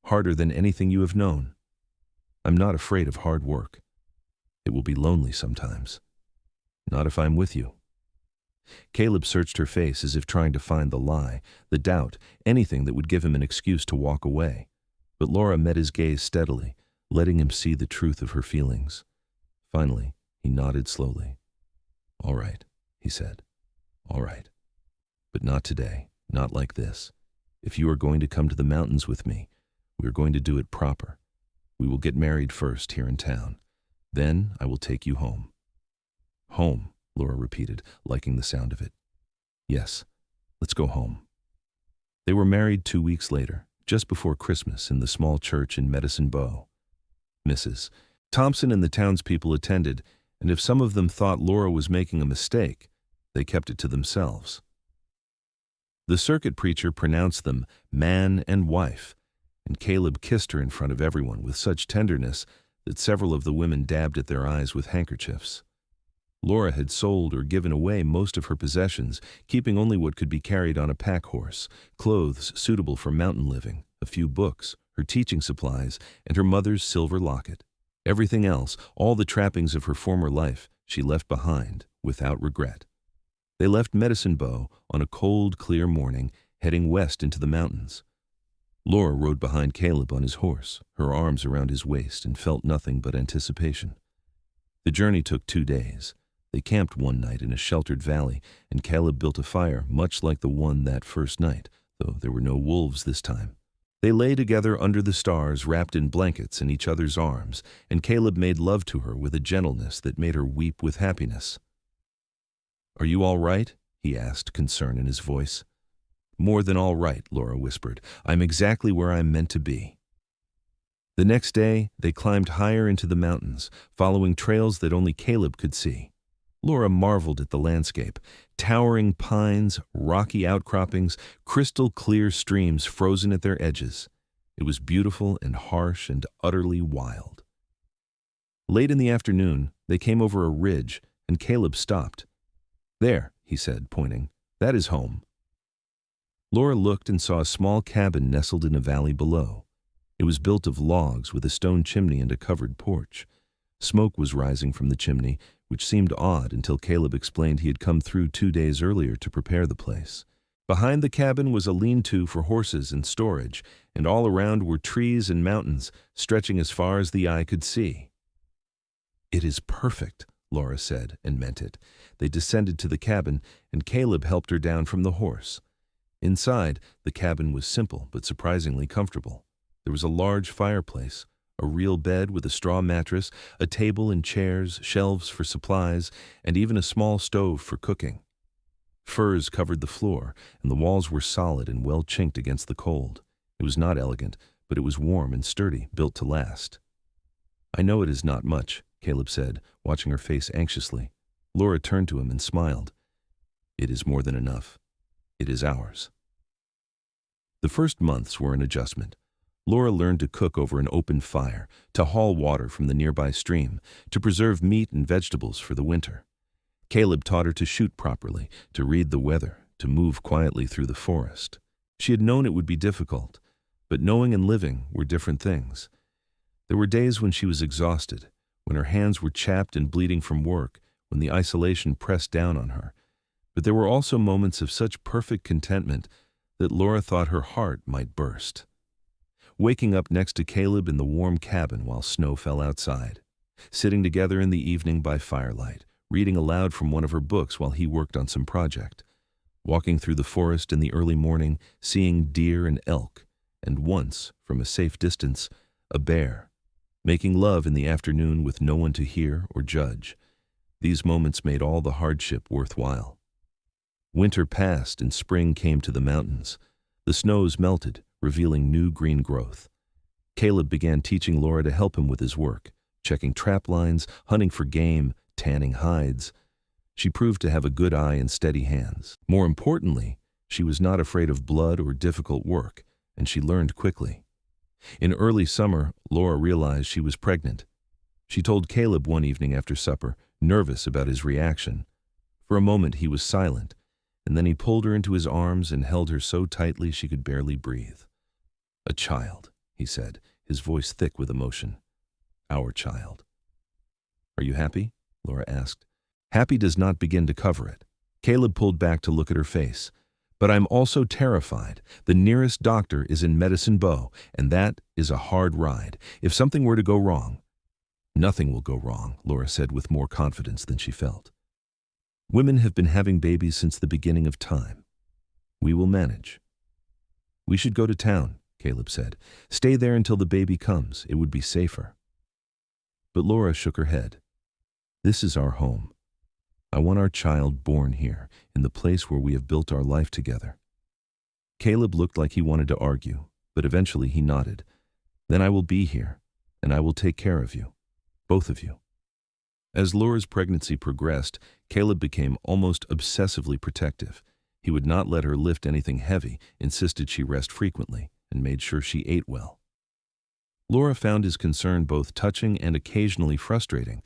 harder than anything you have known. I'm not afraid of hard work. It will be lonely sometimes. Not if I'm with you." Caleb searched her face as if trying to find the lie, the doubt, anything that would give him an excuse to walk away. But Laura met his gaze steadily, letting him see the truth of her feelings. Finally, he nodded slowly. "All right," he said. "All right. But not today, not like this. If you are going to come to the mountains with me, we are going to do it proper. We will get married first here in town. Then I will take you home." "Home," Laura repeated, liking the sound of it. "Yes, let's go home." They were married 2 weeks later, just before Christmas, in the small church in Medicine Bow. Mrs. Thompson and the townspeople attended, and if some of them thought Laura was making a mistake, they kept it to themselves. The circuit preacher pronounced them man and wife, and Caleb kissed her in front of everyone with such tenderness that several of the women dabbed at their eyes with handkerchiefs. Laura had sold or given away most of her possessions, keeping only what could be carried on a pack horse, clothes suitable for mountain living, a few books, her teaching supplies, and her mother's silver locket. Everything else, all the trappings of her former life, she left behind without regret. They left Medicine Bow on a cold, clear morning, heading west into the mountains. Laura rode behind Caleb on his horse, her arms around his waist, and felt nothing but anticipation. The journey took 2 days. They camped one night in a sheltered valley, and Caleb built a fire much like the one that first night, though there were no wolves this time. They lay together under the stars, wrapped in blankets in each other's arms, and Caleb made love to her with a gentleness that made her weep with happiness. "Are you all right?" he asked, concern in his voice. "More than all right," Laura whispered. "I'm exactly where I'm meant to be." The next day, they climbed higher into the mountains, following trails that only Caleb could see. Laura marveled at the landscape. Towering pines, rocky outcroppings, crystal-clear streams frozen at their edges. It was beautiful and harsh and utterly wild. Late in the afternoon, they came over a ridge, and Caleb stopped. "There," he said, pointing. "That is home." Laura looked and saw a small cabin nestled in a valley below. It was built of logs with a stone chimney and a covered porch. Smoke was rising from the chimney, which seemed odd until Caleb explained he had come through 2 days earlier to prepare the place. Behind the cabin was a lean-to for horses and storage, and all around were trees and mountains, stretching as far as the eye could see. "It is perfect," Laura said, and meant it. They descended to the cabin, and Caleb helped her down from the horse. Inside, the cabin was simple but surprisingly comfortable. There was a large fireplace, a real bed with a straw mattress, a table and chairs, shelves for supplies, and even a small stove for cooking. Furs covered the floor, and the walls were solid and well chinked against the cold. It was not elegant, but it was warm and sturdy, built to last. "I know it is not much," Caleb said, watching her face anxiously. Laura turned to him and smiled. "It is more than enough. It is ours." The first months were an adjustment. Laura learned to cook over an open fire, to haul water from the nearby stream, to preserve meat and vegetables for the winter. Caleb taught her to shoot properly, to read the weather, to move quietly through the forest. She had known it would be difficult, but knowing and living were different things. There were days when she was exhausted, when her hands were chapped and bleeding from work, when the isolation pressed down on her. But there were also moments of such perfect contentment that Laura thought her heart might burst. Waking up next to Caleb in the warm cabin while snow fell outside. Sitting together in the evening by firelight, reading aloud from one of her books while he worked on some project. walking through the forest in the early morning, seeing deer and elk, and once, from a safe distance, a bear, making love in the afternoon with no one to hear or judge. These moments made all the hardship worthwhile. Winter passed and spring came to the mountains. The snows melted, revealing new green growth. Caleb began teaching Laura to help him with his work, checking trap lines, hunting for game, tanning hides. She proved to have a good eye and steady hands. More importantly, she was not afraid of blood or difficult work, and she learned quickly. In early summer, Laura realized she was pregnant. She told Caleb one evening after supper, nervous about his reaction. For a moment he was silent, and then he pulled her into his arms and held her so tightly she could barely breathe. "A child," he said, his voice thick with emotion. "Our child." "Are you happy?" Laura asked. Happy does not begin to cover it. Caleb pulled back to look at her face. "But I'm also terrified. The nearest doctor is in Medicine Bow, and that is a hard ride. If something were to go wrong—" "Nothing will go wrong," Laura said with more confidence than she felt. "Women have been having babies since the beginning of time. We will manage." "We should go to town," Caleb said. "Stay there until the baby comes. It would be safer." But Laura shook her head. "This is our home. I want our child born here, in the place where we have built our life together." Caleb looked like he wanted to argue, but eventually he nodded. "Then I will be here, and I will take care of you, both of you." As Laura's pregnancy progressed, Caleb became almost obsessively protective. He would not let her lift anything heavy, insisted she rest frequently, and made sure she ate well. Laura found his concern both touching and occasionally frustrating,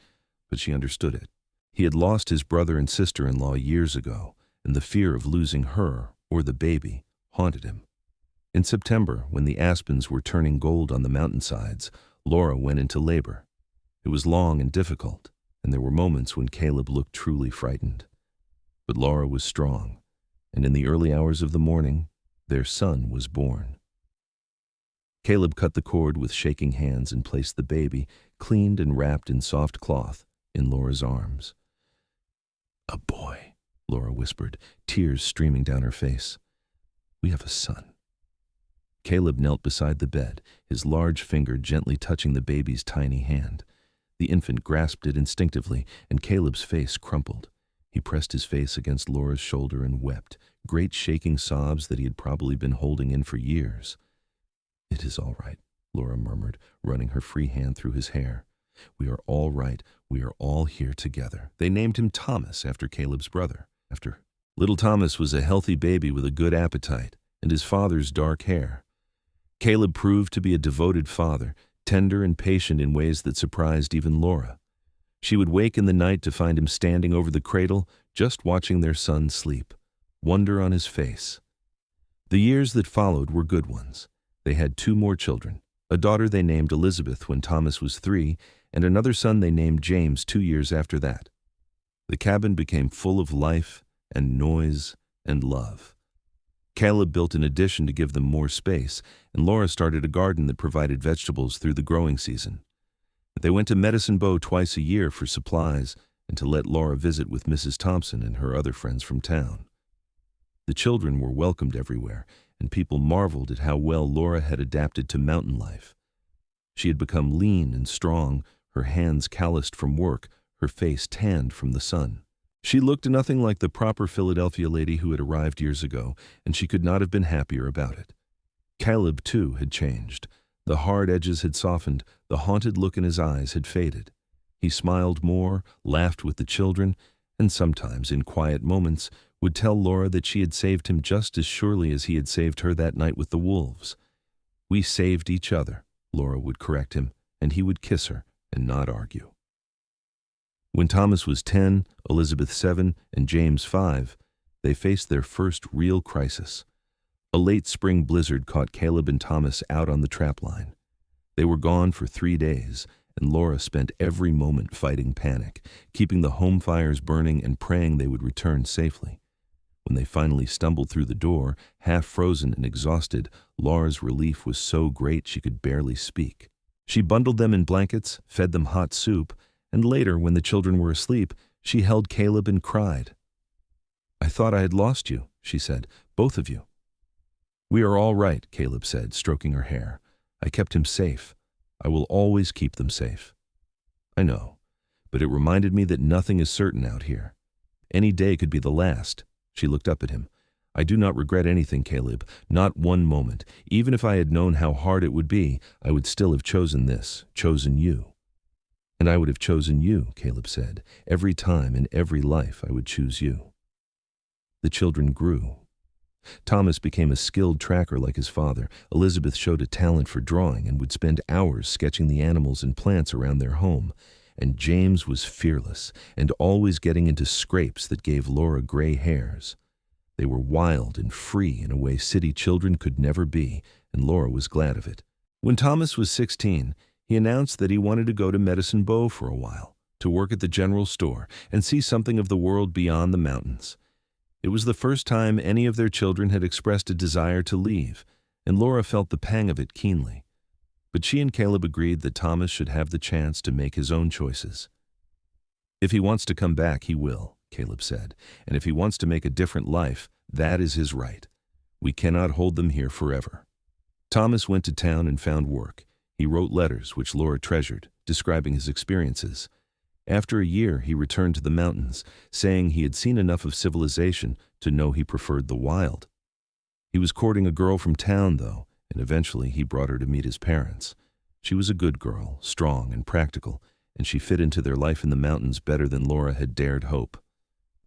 but she understood it. He had lost his brother and sister-in-law years ago, and the fear of losing her, or the baby, haunted him. In September, when the aspens were turning gold on the mountainsides, Laura went into labor. It was long and difficult, and there were moments when Caleb looked truly frightened. But Laura was strong, and in the early hours of the morning, their son was born. Caleb cut the cord with shaking hands and placed the baby, cleaned and wrapped in soft cloth, in Laura's arms. "A boy," Laura whispered, tears streaming down her face. "We have a son." Caleb knelt beside the bed, his large finger gently touching the baby's tiny hand. The infant grasped it instinctively, and Caleb's face crumpled. He pressed his face against Laura's shoulder and wept, great shaking sobs that he had probably been holding in for years. "It is all right," Laura murmured, running her free hand through his hair. "We are all right. We are all here together." They named him Thomas after Caleb's brother. Little Thomas was a healthy baby with a good appetite, and his father's dark hair. Caleb proved to be a devoted father, tender and patient in ways that surprised even Laura. She would wake in the night to find him standing over the cradle, just watching their son sleep, wonder on his face. The years that followed were good ones. They had 2 more children, a daughter they named Elizabeth when Thomas was 3, and another son they named James 2 years after that. The cabin became full of life and noise and love. Caleb built an addition to give them more space, and Laura started a garden that provided vegetables through the growing season. They went to Medicine Bow twice a year for supplies and to let Laura visit with Mrs. Thompson and her other friends from town. The children were welcomed everywhere, and people marveled at how well Laura had adapted to mountain life. She had become lean and strong, her hands calloused from work, her face tanned from the sun. She looked nothing like the proper Philadelphia lady who had arrived years ago, and she could not have been happier about it. Caleb, too, had changed. The hard edges had softened, the haunted look in his eyes had faded. He smiled more, laughed with the children, and sometimes, in quiet moments, would tell Laura that she had saved him just as surely as he had saved her that night with the wolves. "We saved each other," Laura would correct him, and he would kiss her and not argue. When Thomas was 10, Elizabeth 7, and James 5, they faced their first real crisis. A late spring blizzard caught Caleb and Thomas out on the trap line. They were gone for 3 days, and Laura spent every moment fighting panic, keeping the home fires burning and praying they would return safely. When they finally stumbled through the door, half frozen and exhausted, Laura's relief was so great she could barely speak. She bundled them in blankets, fed them hot soup, and later, when the children were asleep, she held Caleb and cried. "I thought I had lost you," she said. "Both of you." "We are all right," Caleb said, stroking her hair. "I kept him safe. I will always keep them safe." "I know, but it reminded me that nothing is certain out here. Any day could be the last." She looked up at him. "I do not regret anything, Caleb, not one moment. Even if I had known how hard it would be, I would still have chosen this, chosen you." "And I would have chosen you," Caleb said. "Every time in every life I would choose you." The children grew. Thomas became a skilled tracker like his father. Elizabeth showed a talent for drawing and would spend hours sketching the animals and plants around their home. And James was fearless and always getting into scrapes that gave Laura gray hairs. They were wild and free in a way city children could never be, and Laura was glad of it. When Thomas was 16, he announced that he wanted to go to Medicine Bow for a while, to work at the general store and see something of the world beyond the mountains. It was the first time any of their children had expressed a desire to leave, and Laura felt the pang of it keenly. But she and Caleb agreed that Thomas should have the chance to make his own choices. "If he wants to come back, he will," Caleb said, "and if he wants to make a different life, that is his right. We cannot hold them here forever." Thomas went to town and found work. He wrote letters, which Laura treasured, describing his experiences. After a year, he returned to the mountains, saying he had seen enough of civilization to know he preferred the wild. He was courting a girl from town, though, and eventually he brought her to meet his parents. She was a good girl, strong and practical, and she fit into their life in the mountains better than Laura had dared hope.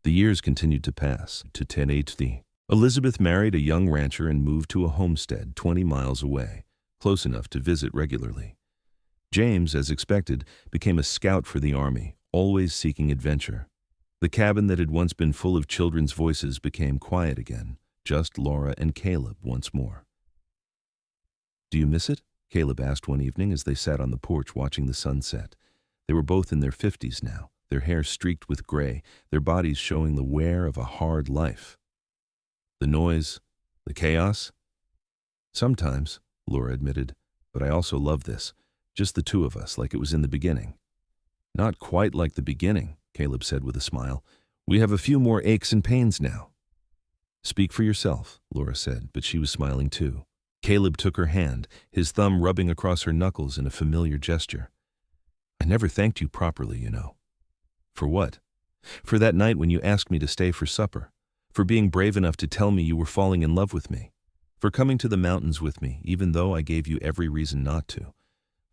The years continued to pass. To 1080, Elizabeth married a young rancher and moved to a homestead 20 miles away, close enough to visit regularly. James, as expected, became a scout for the army, always seeking adventure. The cabin that had once been full of children's voices became quiet again, just Laura and Caleb once more. "Do you miss it?" Caleb asked one evening as they sat on the porch watching the sunset. They were both in their 50s now, their hair streaked with gray, their bodies showing the wear of a hard life. "The noise, the chaos?" "Sometimes," Laura admitted, "but I also love this. Just the two of us, like it was in the beginning." "Not quite like the beginning," Caleb said with a smile. "We have a few more aches and pains now." "Speak for yourself," Laura said, but she was smiling too. Caleb took her hand, his thumb rubbing across her knuckles in a familiar gesture. "I never thanked you properly, you know." "For what?" "For that night when you asked me to stay for supper. For being brave enough to tell me you were falling in love with me. For coming to the mountains with me, even though I gave you every reason not to.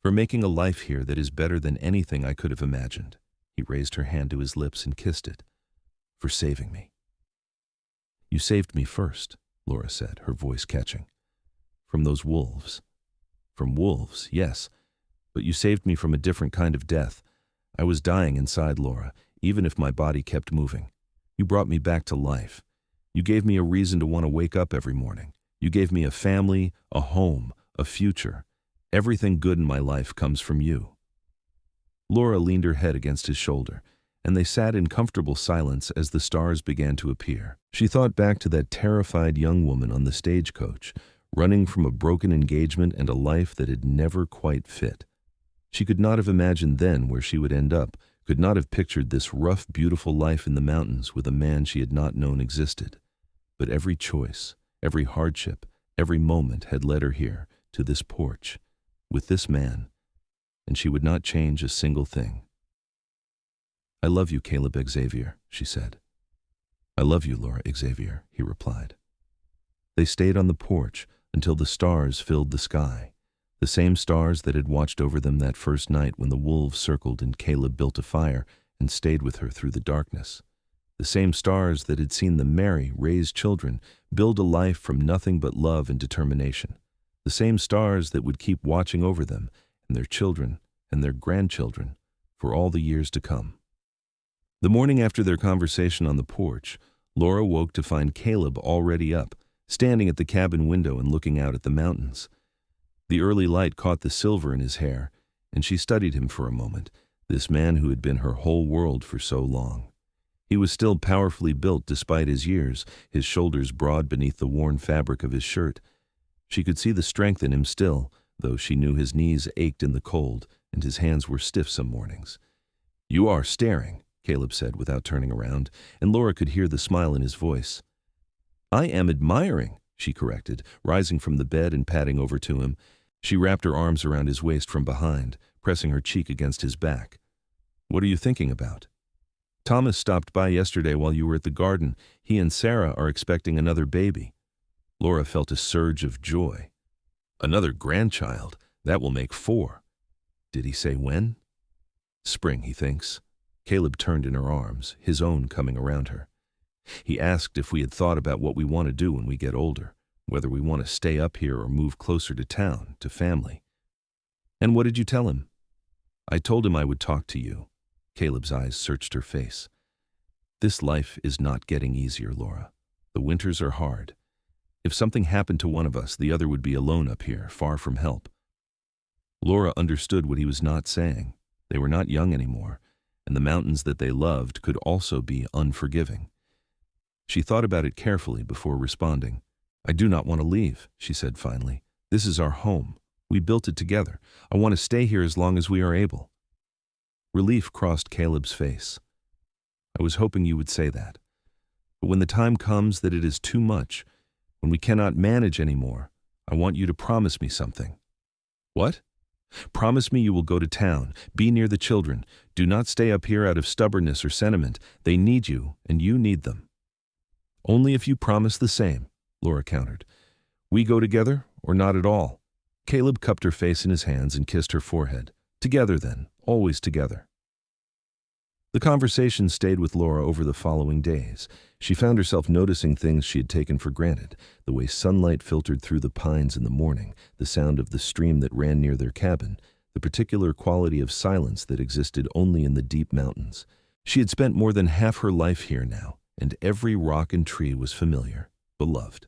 For making a life here that is better than anything I could have imagined." He raised her hand to his lips and kissed it. "For saving me." "You saved me first," Laura said, her voice catching. "From those wolves." "From wolves, yes. But you saved me from a different kind of death. I was dying inside, Laura, even if my body kept moving. You brought me back to life. You gave me a reason to want to wake up every morning. You gave me a family, a home, a future. Everything good in my life comes from you." Laura leaned her head against his shoulder, and they sat in comfortable silence as the stars began to appear. She thought back to that terrified young woman on the stagecoach, running from a broken engagement and a life that had never quite fit. She could not have imagined then where she would end up, could not have pictured this rough, beautiful life in the mountains with a man she had not known existed. But every choice, every hardship, every moment had led her here, to this porch, with this man, and she would not change a single thing. "I love you, Caleb Xavier," she said. "I love you, Laura Xavier," he replied. They stayed on the porch until the stars filled the sky, the same stars that had watched over them that first night when the wolves circled and Caleb built a fire and stayed with her through the darkness, the same stars that had seen them marry, raise children, build a life from nothing but love and determination, the same stars that would keep watching over them and their children and their grandchildren for all the years to come. The morning after their conversation on the porch, Laura woke to find Caleb already up, standing at the cabin window and looking out at the mountains. The early light caught the silver in his hair, and she studied him for a moment, this man who had been her whole world for so long. He was still powerfully built despite his years, his shoulders broad beneath the worn fabric of his shirt. She could see the strength in him still, though she knew his knees ached in the cold and his hands were stiff some mornings. "You are staring," Caleb said without turning around, and Laura could hear the smile in his voice. I am admiring, she corrected, rising from the bed and padding over to him. She wrapped her arms around his waist from behind, pressing her cheek against his back. What are you thinking about? Thomas stopped by yesterday while you were at the garden. He and Sarah are expecting another baby. Laura felt a surge of joy. Another grandchild. That will make 4. Did he say when? Spring, he thinks. Caleb turned in her arms, his own coming around her. He asked if we had thought about what we want to do when we get older, whether we want to stay up here or move closer to town, to family. And what did you tell him? I told him I would talk to you. Caleb's eyes searched her face. This life is not getting easier, Laura. The winters are hard. If something happened to one of us, the other would be alone up here, far from help. Laura understood what he was not saying. They were not young anymore, and the mountains that they loved could also be unforgiving. She thought about it carefully before responding. I do not want to leave, she said finally. This is our home. We built it together. I want to stay here as long as we are able. Relief crossed Caleb's face. I was hoping you would say that. But when the time comes that it is too much, when we cannot manage anymore, I want you to promise me something. What? Promise me you will go to town, be near the children. Do not stay up here out of stubbornness or sentiment. They need you, and you need them. Only if you promise the same, Laura countered. We go together, or not at all? Caleb cupped her face in his hands and kissed her forehead. Together then, always together. The conversation stayed with Laura over the following days. She found herself noticing things she had taken for granted, the way sunlight filtered through the pines in the morning, the sound of the stream that ran near their cabin, the particular quality of silence that existed only in the deep mountains. She had spent more than half her life here now, and every rock and tree was familiar, beloved.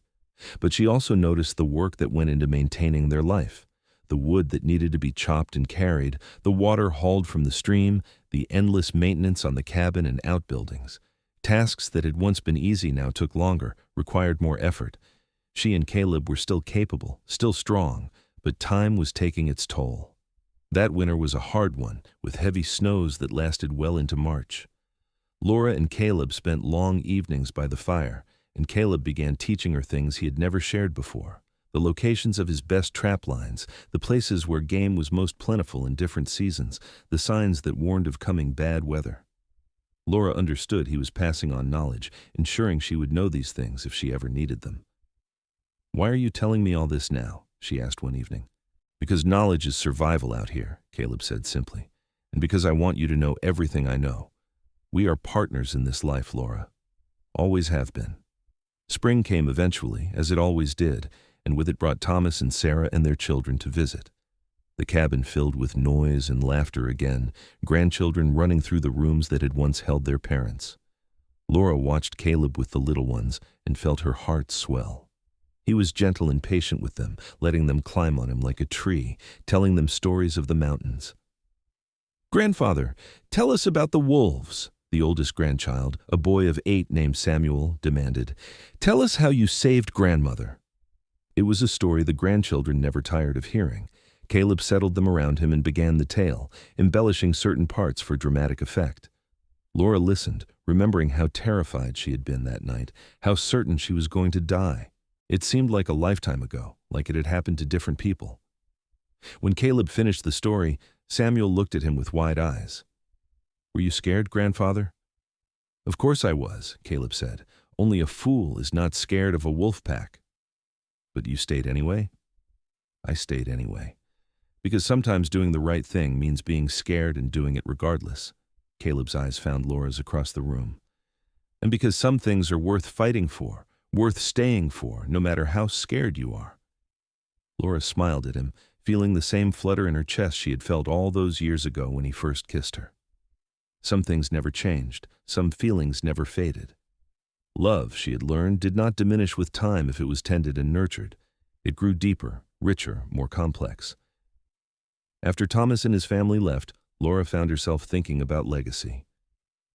But she also noticed the work that went into maintaining their life, the wood that needed to be chopped and carried, the water hauled from the stream, the endless maintenance on the cabin and outbuildings. Tasks that had once been easy now took longer, required more effort. She and Caleb were still capable, still strong, but time was taking its toll. That winter was a hard one, with heavy snows that lasted well into March. Laura and Caleb spent long evenings by the fire, and Caleb began teaching her things he had never shared before. The locations of his best trap lines, the places where game was most plentiful in different seasons, the signs that warned of coming bad weather. Laura understood he was passing on knowledge, ensuring she would know these things if she ever needed them. Why are you telling me all this now? She asked one evening. Because knowledge is survival out here, Caleb said simply, and because I want you to know everything I know. We are partners in this life, Laura. Always have been. Spring came eventually, as it always did, and with it brought Thomas and Sarah and their children to visit. The cabin filled with noise and laughter again, grandchildren running through the rooms that had once held their parents. Laura watched Caleb with the little ones and felt her heart swell. He was gentle and patient with them, letting them climb on him like a tree, telling them stories of the mountains. Grandfather, tell us about the wolves, the oldest grandchild, a boy of 8 named Samuel, demanded. Tell us how you saved grandmother. It was a story the grandchildren never tired of hearing. Caleb settled them around him and began the tale, embellishing certain parts for dramatic effect. Laura listened, remembering how terrified she had been that night, how certain she was going to die. It seemed like a lifetime ago, like it had happened to different people. When Caleb finished the story, Samuel looked at him with wide eyes. Were you scared, grandfather? Of course I was, Caleb said. Only a fool is not scared of a wolf pack. But you stayed anyway? I stayed anyway. Because sometimes doing the right thing means being scared and doing it regardless. Caleb's eyes found Laura's across the room. And because some things are worth fighting for, worth staying for, no matter how scared you are. Laura smiled at him, feeling the same flutter in her chest she had felt all those years ago when he first kissed her. Some things never changed, some feelings never faded. Love, she had learned, did not diminish with time if it was tended and nurtured. It grew deeper, richer, more complex. After Thomas and his family left, Laura found herself thinking about legacy.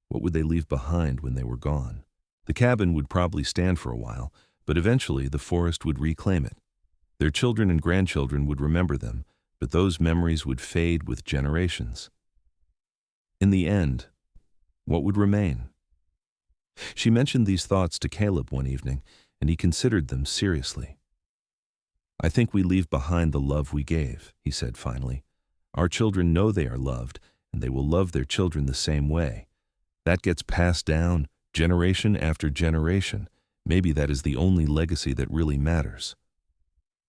What would they leave behind when they were gone? The cabin would probably stand for a while, but eventually the forest would reclaim it. Their children and grandchildren would remember them, but those memories would fade with generations. In the end, what would remain? She mentioned these thoughts to Caleb one evening, and he considered them seriously. "I think we leave behind the love we gave," he said finally. "Our children know they are loved, and they will love their children the same way. That gets passed down generation after generation. Maybe that is the only legacy that really matters."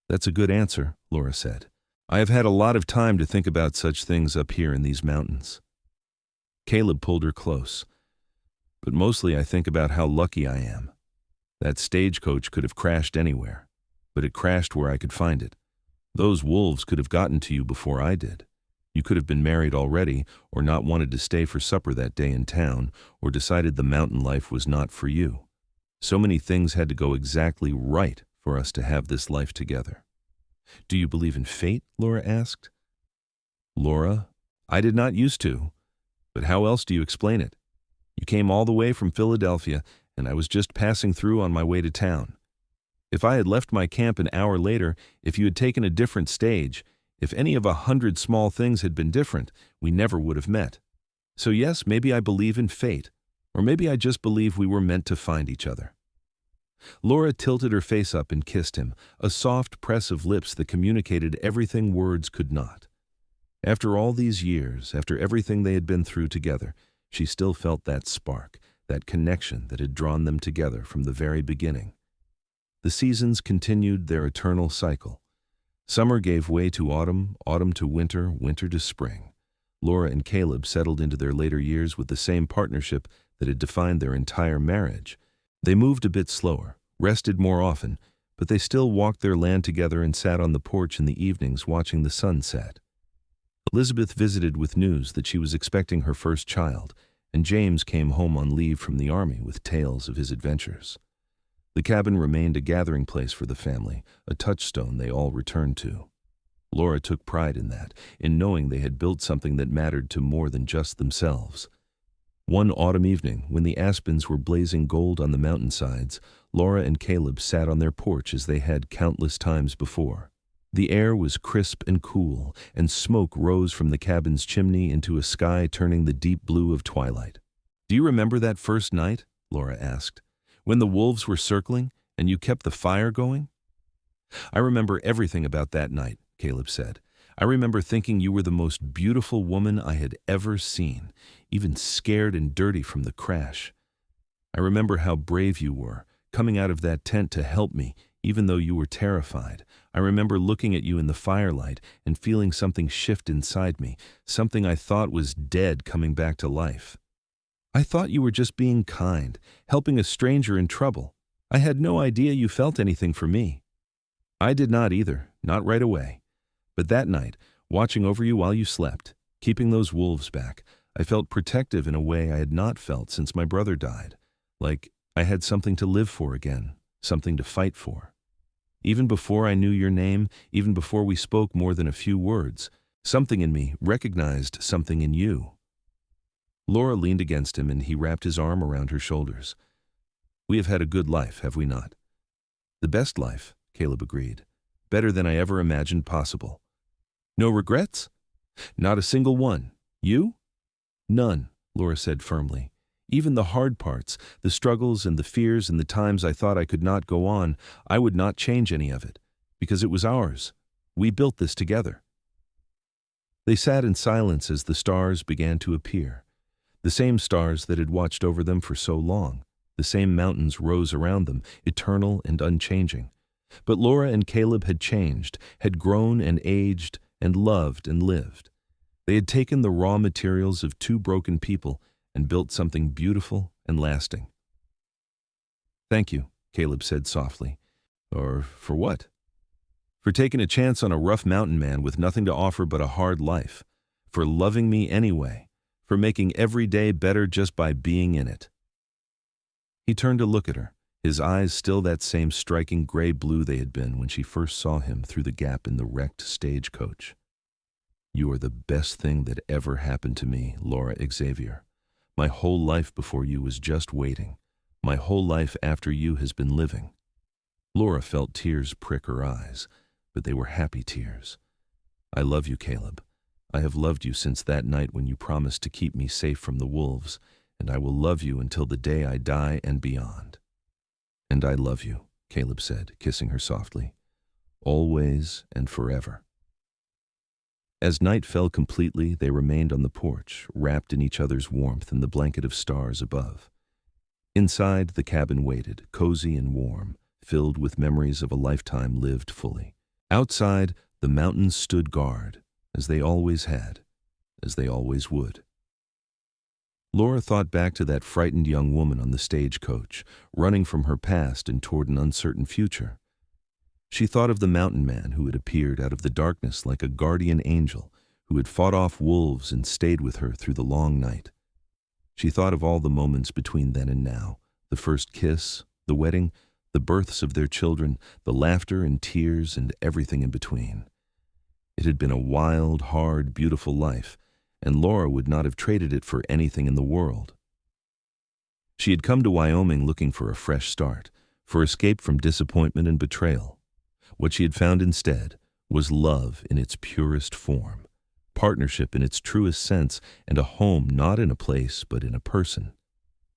"That's a good answer," Laura said. "I have had a lot of time to think about such things up here in these mountains." Caleb pulled her close. "But mostly I think about how lucky I am. That stagecoach could have crashed anywhere, but it crashed where I could find it. Those wolves could have gotten to you before I did. You could have been married already, or not wanted to stay for supper that day in town, or decided the mountain life was not for you. So many things had to go exactly right for us to have this life together." "Do you believe in fate?" Laura asked. "Laura, I did not used to, but how else do you explain it? You came all the way from Philadelphia, and I was just passing through on my way to town. If I had left my camp an hour later, if you had taken a different stage, if any of 100 small things had been different, we never would have met. So yes, maybe I believe in fate, or maybe I just believe we were meant to find each other." Laura tilted her face up and kissed him, a soft press of lips that communicated everything words could not. After all these years, after everything they had been through together, she still felt that spark, that connection that had drawn them together from the very beginning. The seasons continued their eternal cycle. Summer gave way to autumn, autumn to winter, winter to spring. Laura and Caleb settled into their later years with the same partnership that had defined their entire marriage. They moved a bit slower, rested more often, but they still walked their land together and sat on the porch in the evenings watching the sun set. Elizabeth visited with news that she was expecting her first child, and James came home on leave from the army with tales of his adventures. The cabin remained a gathering place for the family, a touchstone they all returned to. Laura took pride in that, in knowing they had built something that mattered to more than just themselves. One autumn evening, when the aspens were blazing gold on the mountainsides, Laura and Caleb sat on their porch as they had countless times before. The air was crisp and cool, and smoke rose from the cabin's chimney into a sky turning the deep blue of twilight. "Do you remember that first night?" Laura asked. "When the wolves were circling, and you kept the fire going?" "I remember everything about that night," Caleb said. "I remember thinking you were the most beautiful woman I had ever seen, even scared and dirty from the crash. I remember how brave you were, coming out of that tent to help me, even though you were terrified. I remember looking at you in the firelight and feeling something shift inside me, something I thought was dead coming back to life. I thought you were just being kind, helping a stranger in trouble. I had no idea you felt anything for me." "I did not either, not right away. But that night, watching over you while you slept, keeping those wolves back, I felt protective in a way I had not felt since my brother died, like I had something to live for again, something to fight for. Even before I knew your name, even before we spoke more than a few words, something in me recognized something in you." Laura leaned against him and he wrapped his arm around her shoulders. "We have had a good life, have we not?" "The best life," Caleb agreed. "Better than I ever imagined possible." "No regrets?" "Not a single one. You?" "None," Laura said firmly. "Even the hard parts, the struggles and the fears and the times I thought I could not go on, I would not change any of it, because it was ours. We built this together." They sat in silence as the stars began to appear. The same stars that had watched over them for so long. The same mountains rose around them, eternal and unchanging. But Laura and Caleb had changed, had grown and aged, and loved and lived. They had taken the raw materials of two broken people and built something beautiful and lasting. "Thank you," Caleb said softly. "Or for what?" "For taking a chance on a rough mountain man with nothing to offer but a hard life. For loving me anyway. For making every day better just by being in it." He turned to look at her, his eyes still that same striking gray blue they had been when she first saw him through the gap in the wrecked stagecoach. "You are the best thing that ever happened to me, Laura Xavier. My whole life before you was just waiting. My whole life after you has been living." Laura felt tears prick her eyes, but they were happy tears. "I love you, Caleb. I have loved you since that night when you promised to keep me safe from the wolves, and I will love you until the day I die and beyond." "And I love you," Caleb said, kissing her softly. Always and forever. As night fell completely, they remained on the porch, wrapped in each other's warmth and the blanket of stars above. Inside, the cabin waited, cozy and warm, filled with memories of a lifetime lived fully. Outside, the mountains stood guard, as they always had, as they always would. Laura thought back to that frightened young woman on the stagecoach, running from her past and toward an uncertain future. She thought of the mountain man who had appeared out of the darkness like a guardian angel, who had fought off wolves and stayed with her through the long night. She thought of all the moments between then and now, the first kiss, the wedding, the births of their children, the laughter and tears and everything in between. It had been a wild, hard, beautiful life, and Laura would not have traded it for anything in the world. She had come to Wyoming looking for a fresh start, for escape from disappointment and betrayal. What she had found instead was love in its purest form, partnership in its truest sense, and a home not in a place but in a person.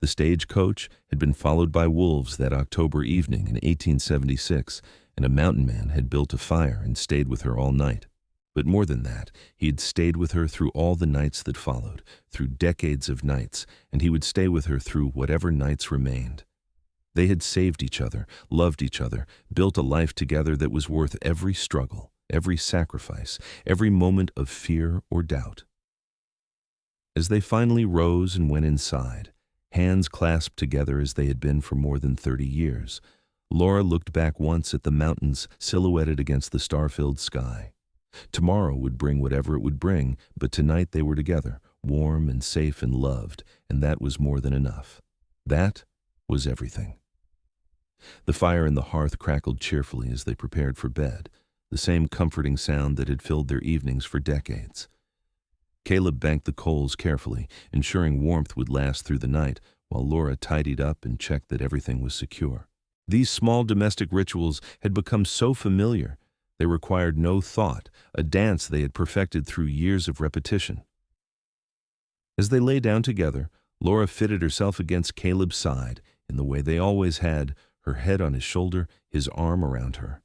The stagecoach had been followed by wolves that October evening in 1876, and a mountain man had built a fire and stayed with her all night. But more than that, he had stayed with her through all the nights that followed, through decades of nights, and he would stay with her through whatever nights remained. They had saved each other, loved each other, built a life together that was worth every struggle, every sacrifice, every moment of fear or doubt. As they finally rose and went inside, hands clasped together as they had been for more than 30 years, Laura looked back once at the mountains silhouetted against the star-filled sky. Tomorrow would bring whatever it would bring, but tonight they were together, warm and safe and loved, and that was more than enough. That was everything. The fire in the hearth crackled cheerfully as they prepared for bed, the same comforting sound that had filled their evenings for decades. Caleb banked the coals carefully, ensuring warmth would last through the night, while Laura tidied up and checked that everything was secure. These small domestic rituals had become so familiar. They required no thought, a dance they had perfected through years of repetition. As they lay down together, Laura fitted herself against Caleb's side in the way they always had, her head on his shoulder, his arm around her.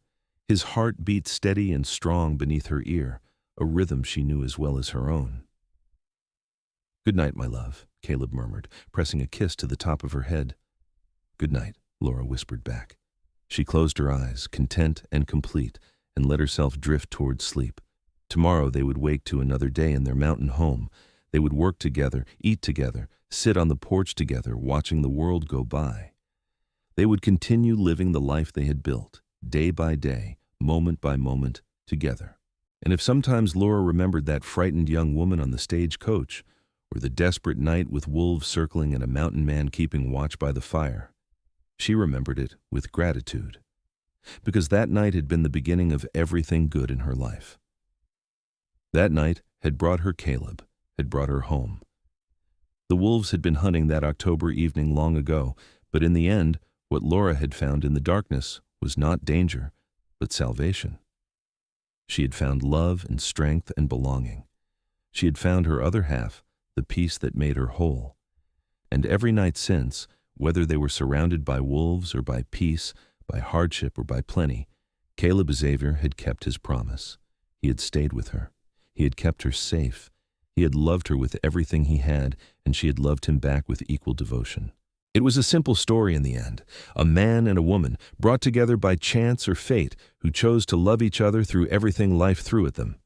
His heart beat steady and strong beneath her ear, a rhythm she knew as well as her own. "Good night, my love," Caleb murmured, pressing a kiss to the top of her head. "Good night," Laura whispered back. She closed her eyes, content and complete, and let herself drift towards sleep. Tomorrow they would wake to another day in their mountain home. They would work together, eat together, sit on the porch together, watching the world go by. They would continue living the life they had built, day by day, moment by moment, together. And if sometimes Laura remembered that frightened young woman on the stagecoach, or the desperate night with wolves circling and a mountain man keeping watch by the fire, she remembered it with gratitude. Because that night had been the beginning of everything good in her life. That night had brought her Caleb, had brought her home. The wolves had been hunting that October evening long ago, but in the end, what Laura had found in the darkness was not danger, but salvation. She had found love and strength and belonging. She had found her other half, the peace that made her whole. And every night since, whether they were surrounded by wolves or by peace, by hardship or by plenty, Caleb Xavier had kept his promise. He had stayed with her. He had kept her safe. He had loved her with everything he had, and she had loved him back with equal devotion. It was a simple story in the end, a man and a woman brought together by chance or fate who chose to love each other through everything life threw at them.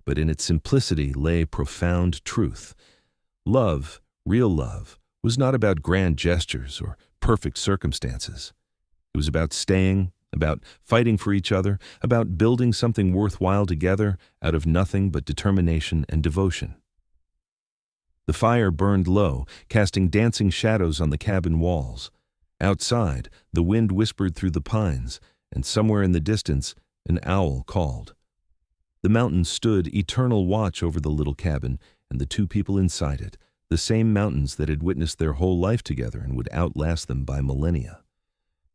But in its simplicity lay profound truth. Love, real love, was not about grand gestures or perfect circumstances. It was about staying, about fighting for each other, about building something worthwhile together out of nothing but determination and devotion. The fire burned low, casting dancing shadows on the cabin walls. Outside, the wind whispered through the pines, and somewhere in the distance, an owl called. The mountains stood eternal watch over the little cabin and the two people inside it, the same mountains that had witnessed their whole life together and would outlast them by millennia.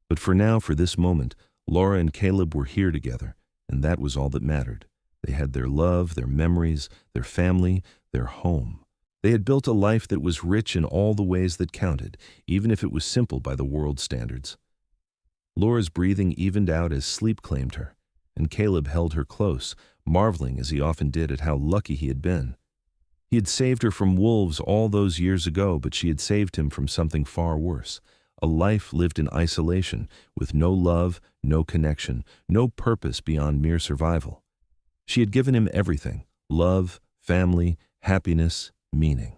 But for now, for this moment, Laura and Caleb were here together, and that was all that mattered. They had their love, their memories, their family, their home. They had built a life that was rich in all the ways that counted, even if it was simple by the world's standards. Laura's breathing evened out as sleep claimed her, and Caleb held her close, marveling as he often did at how lucky he had been. He had saved her from wolves all those years ago, but she had saved him from something far worse, a life lived in isolation, with no love, no connection, no purpose beyond mere survival. She had given him everything: love, family, happiness, meaning.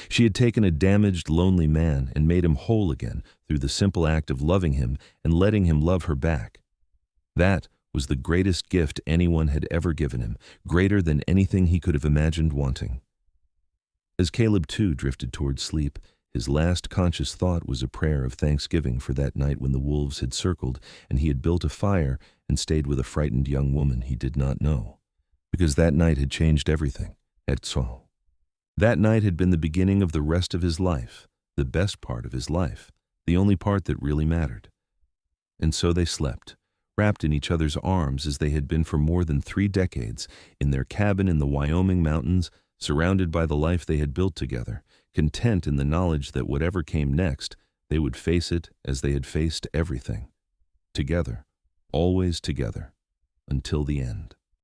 She had taken a damaged, lonely man and made him whole again through the simple act of loving him and letting him love her back. That was the greatest gift anyone had ever given him, greater than anything he could have imagined wanting. As Caleb too drifted toward sleep, his last conscious thought was a prayer of thanksgiving for that night when the wolves had circled and he had built a fire and stayed with a frightened young woman he did not know, because that night had changed everything. That night had been the beginning of the rest of his life, the best part of his life, the only part that really mattered. And so they slept, wrapped in each other's arms as they had been for more than 3 decades, in their cabin in the Wyoming mountains, surrounded by the life they had built together, content in the knowledge that whatever came next, they would face it as they had faced everything. Together, always together, until the end.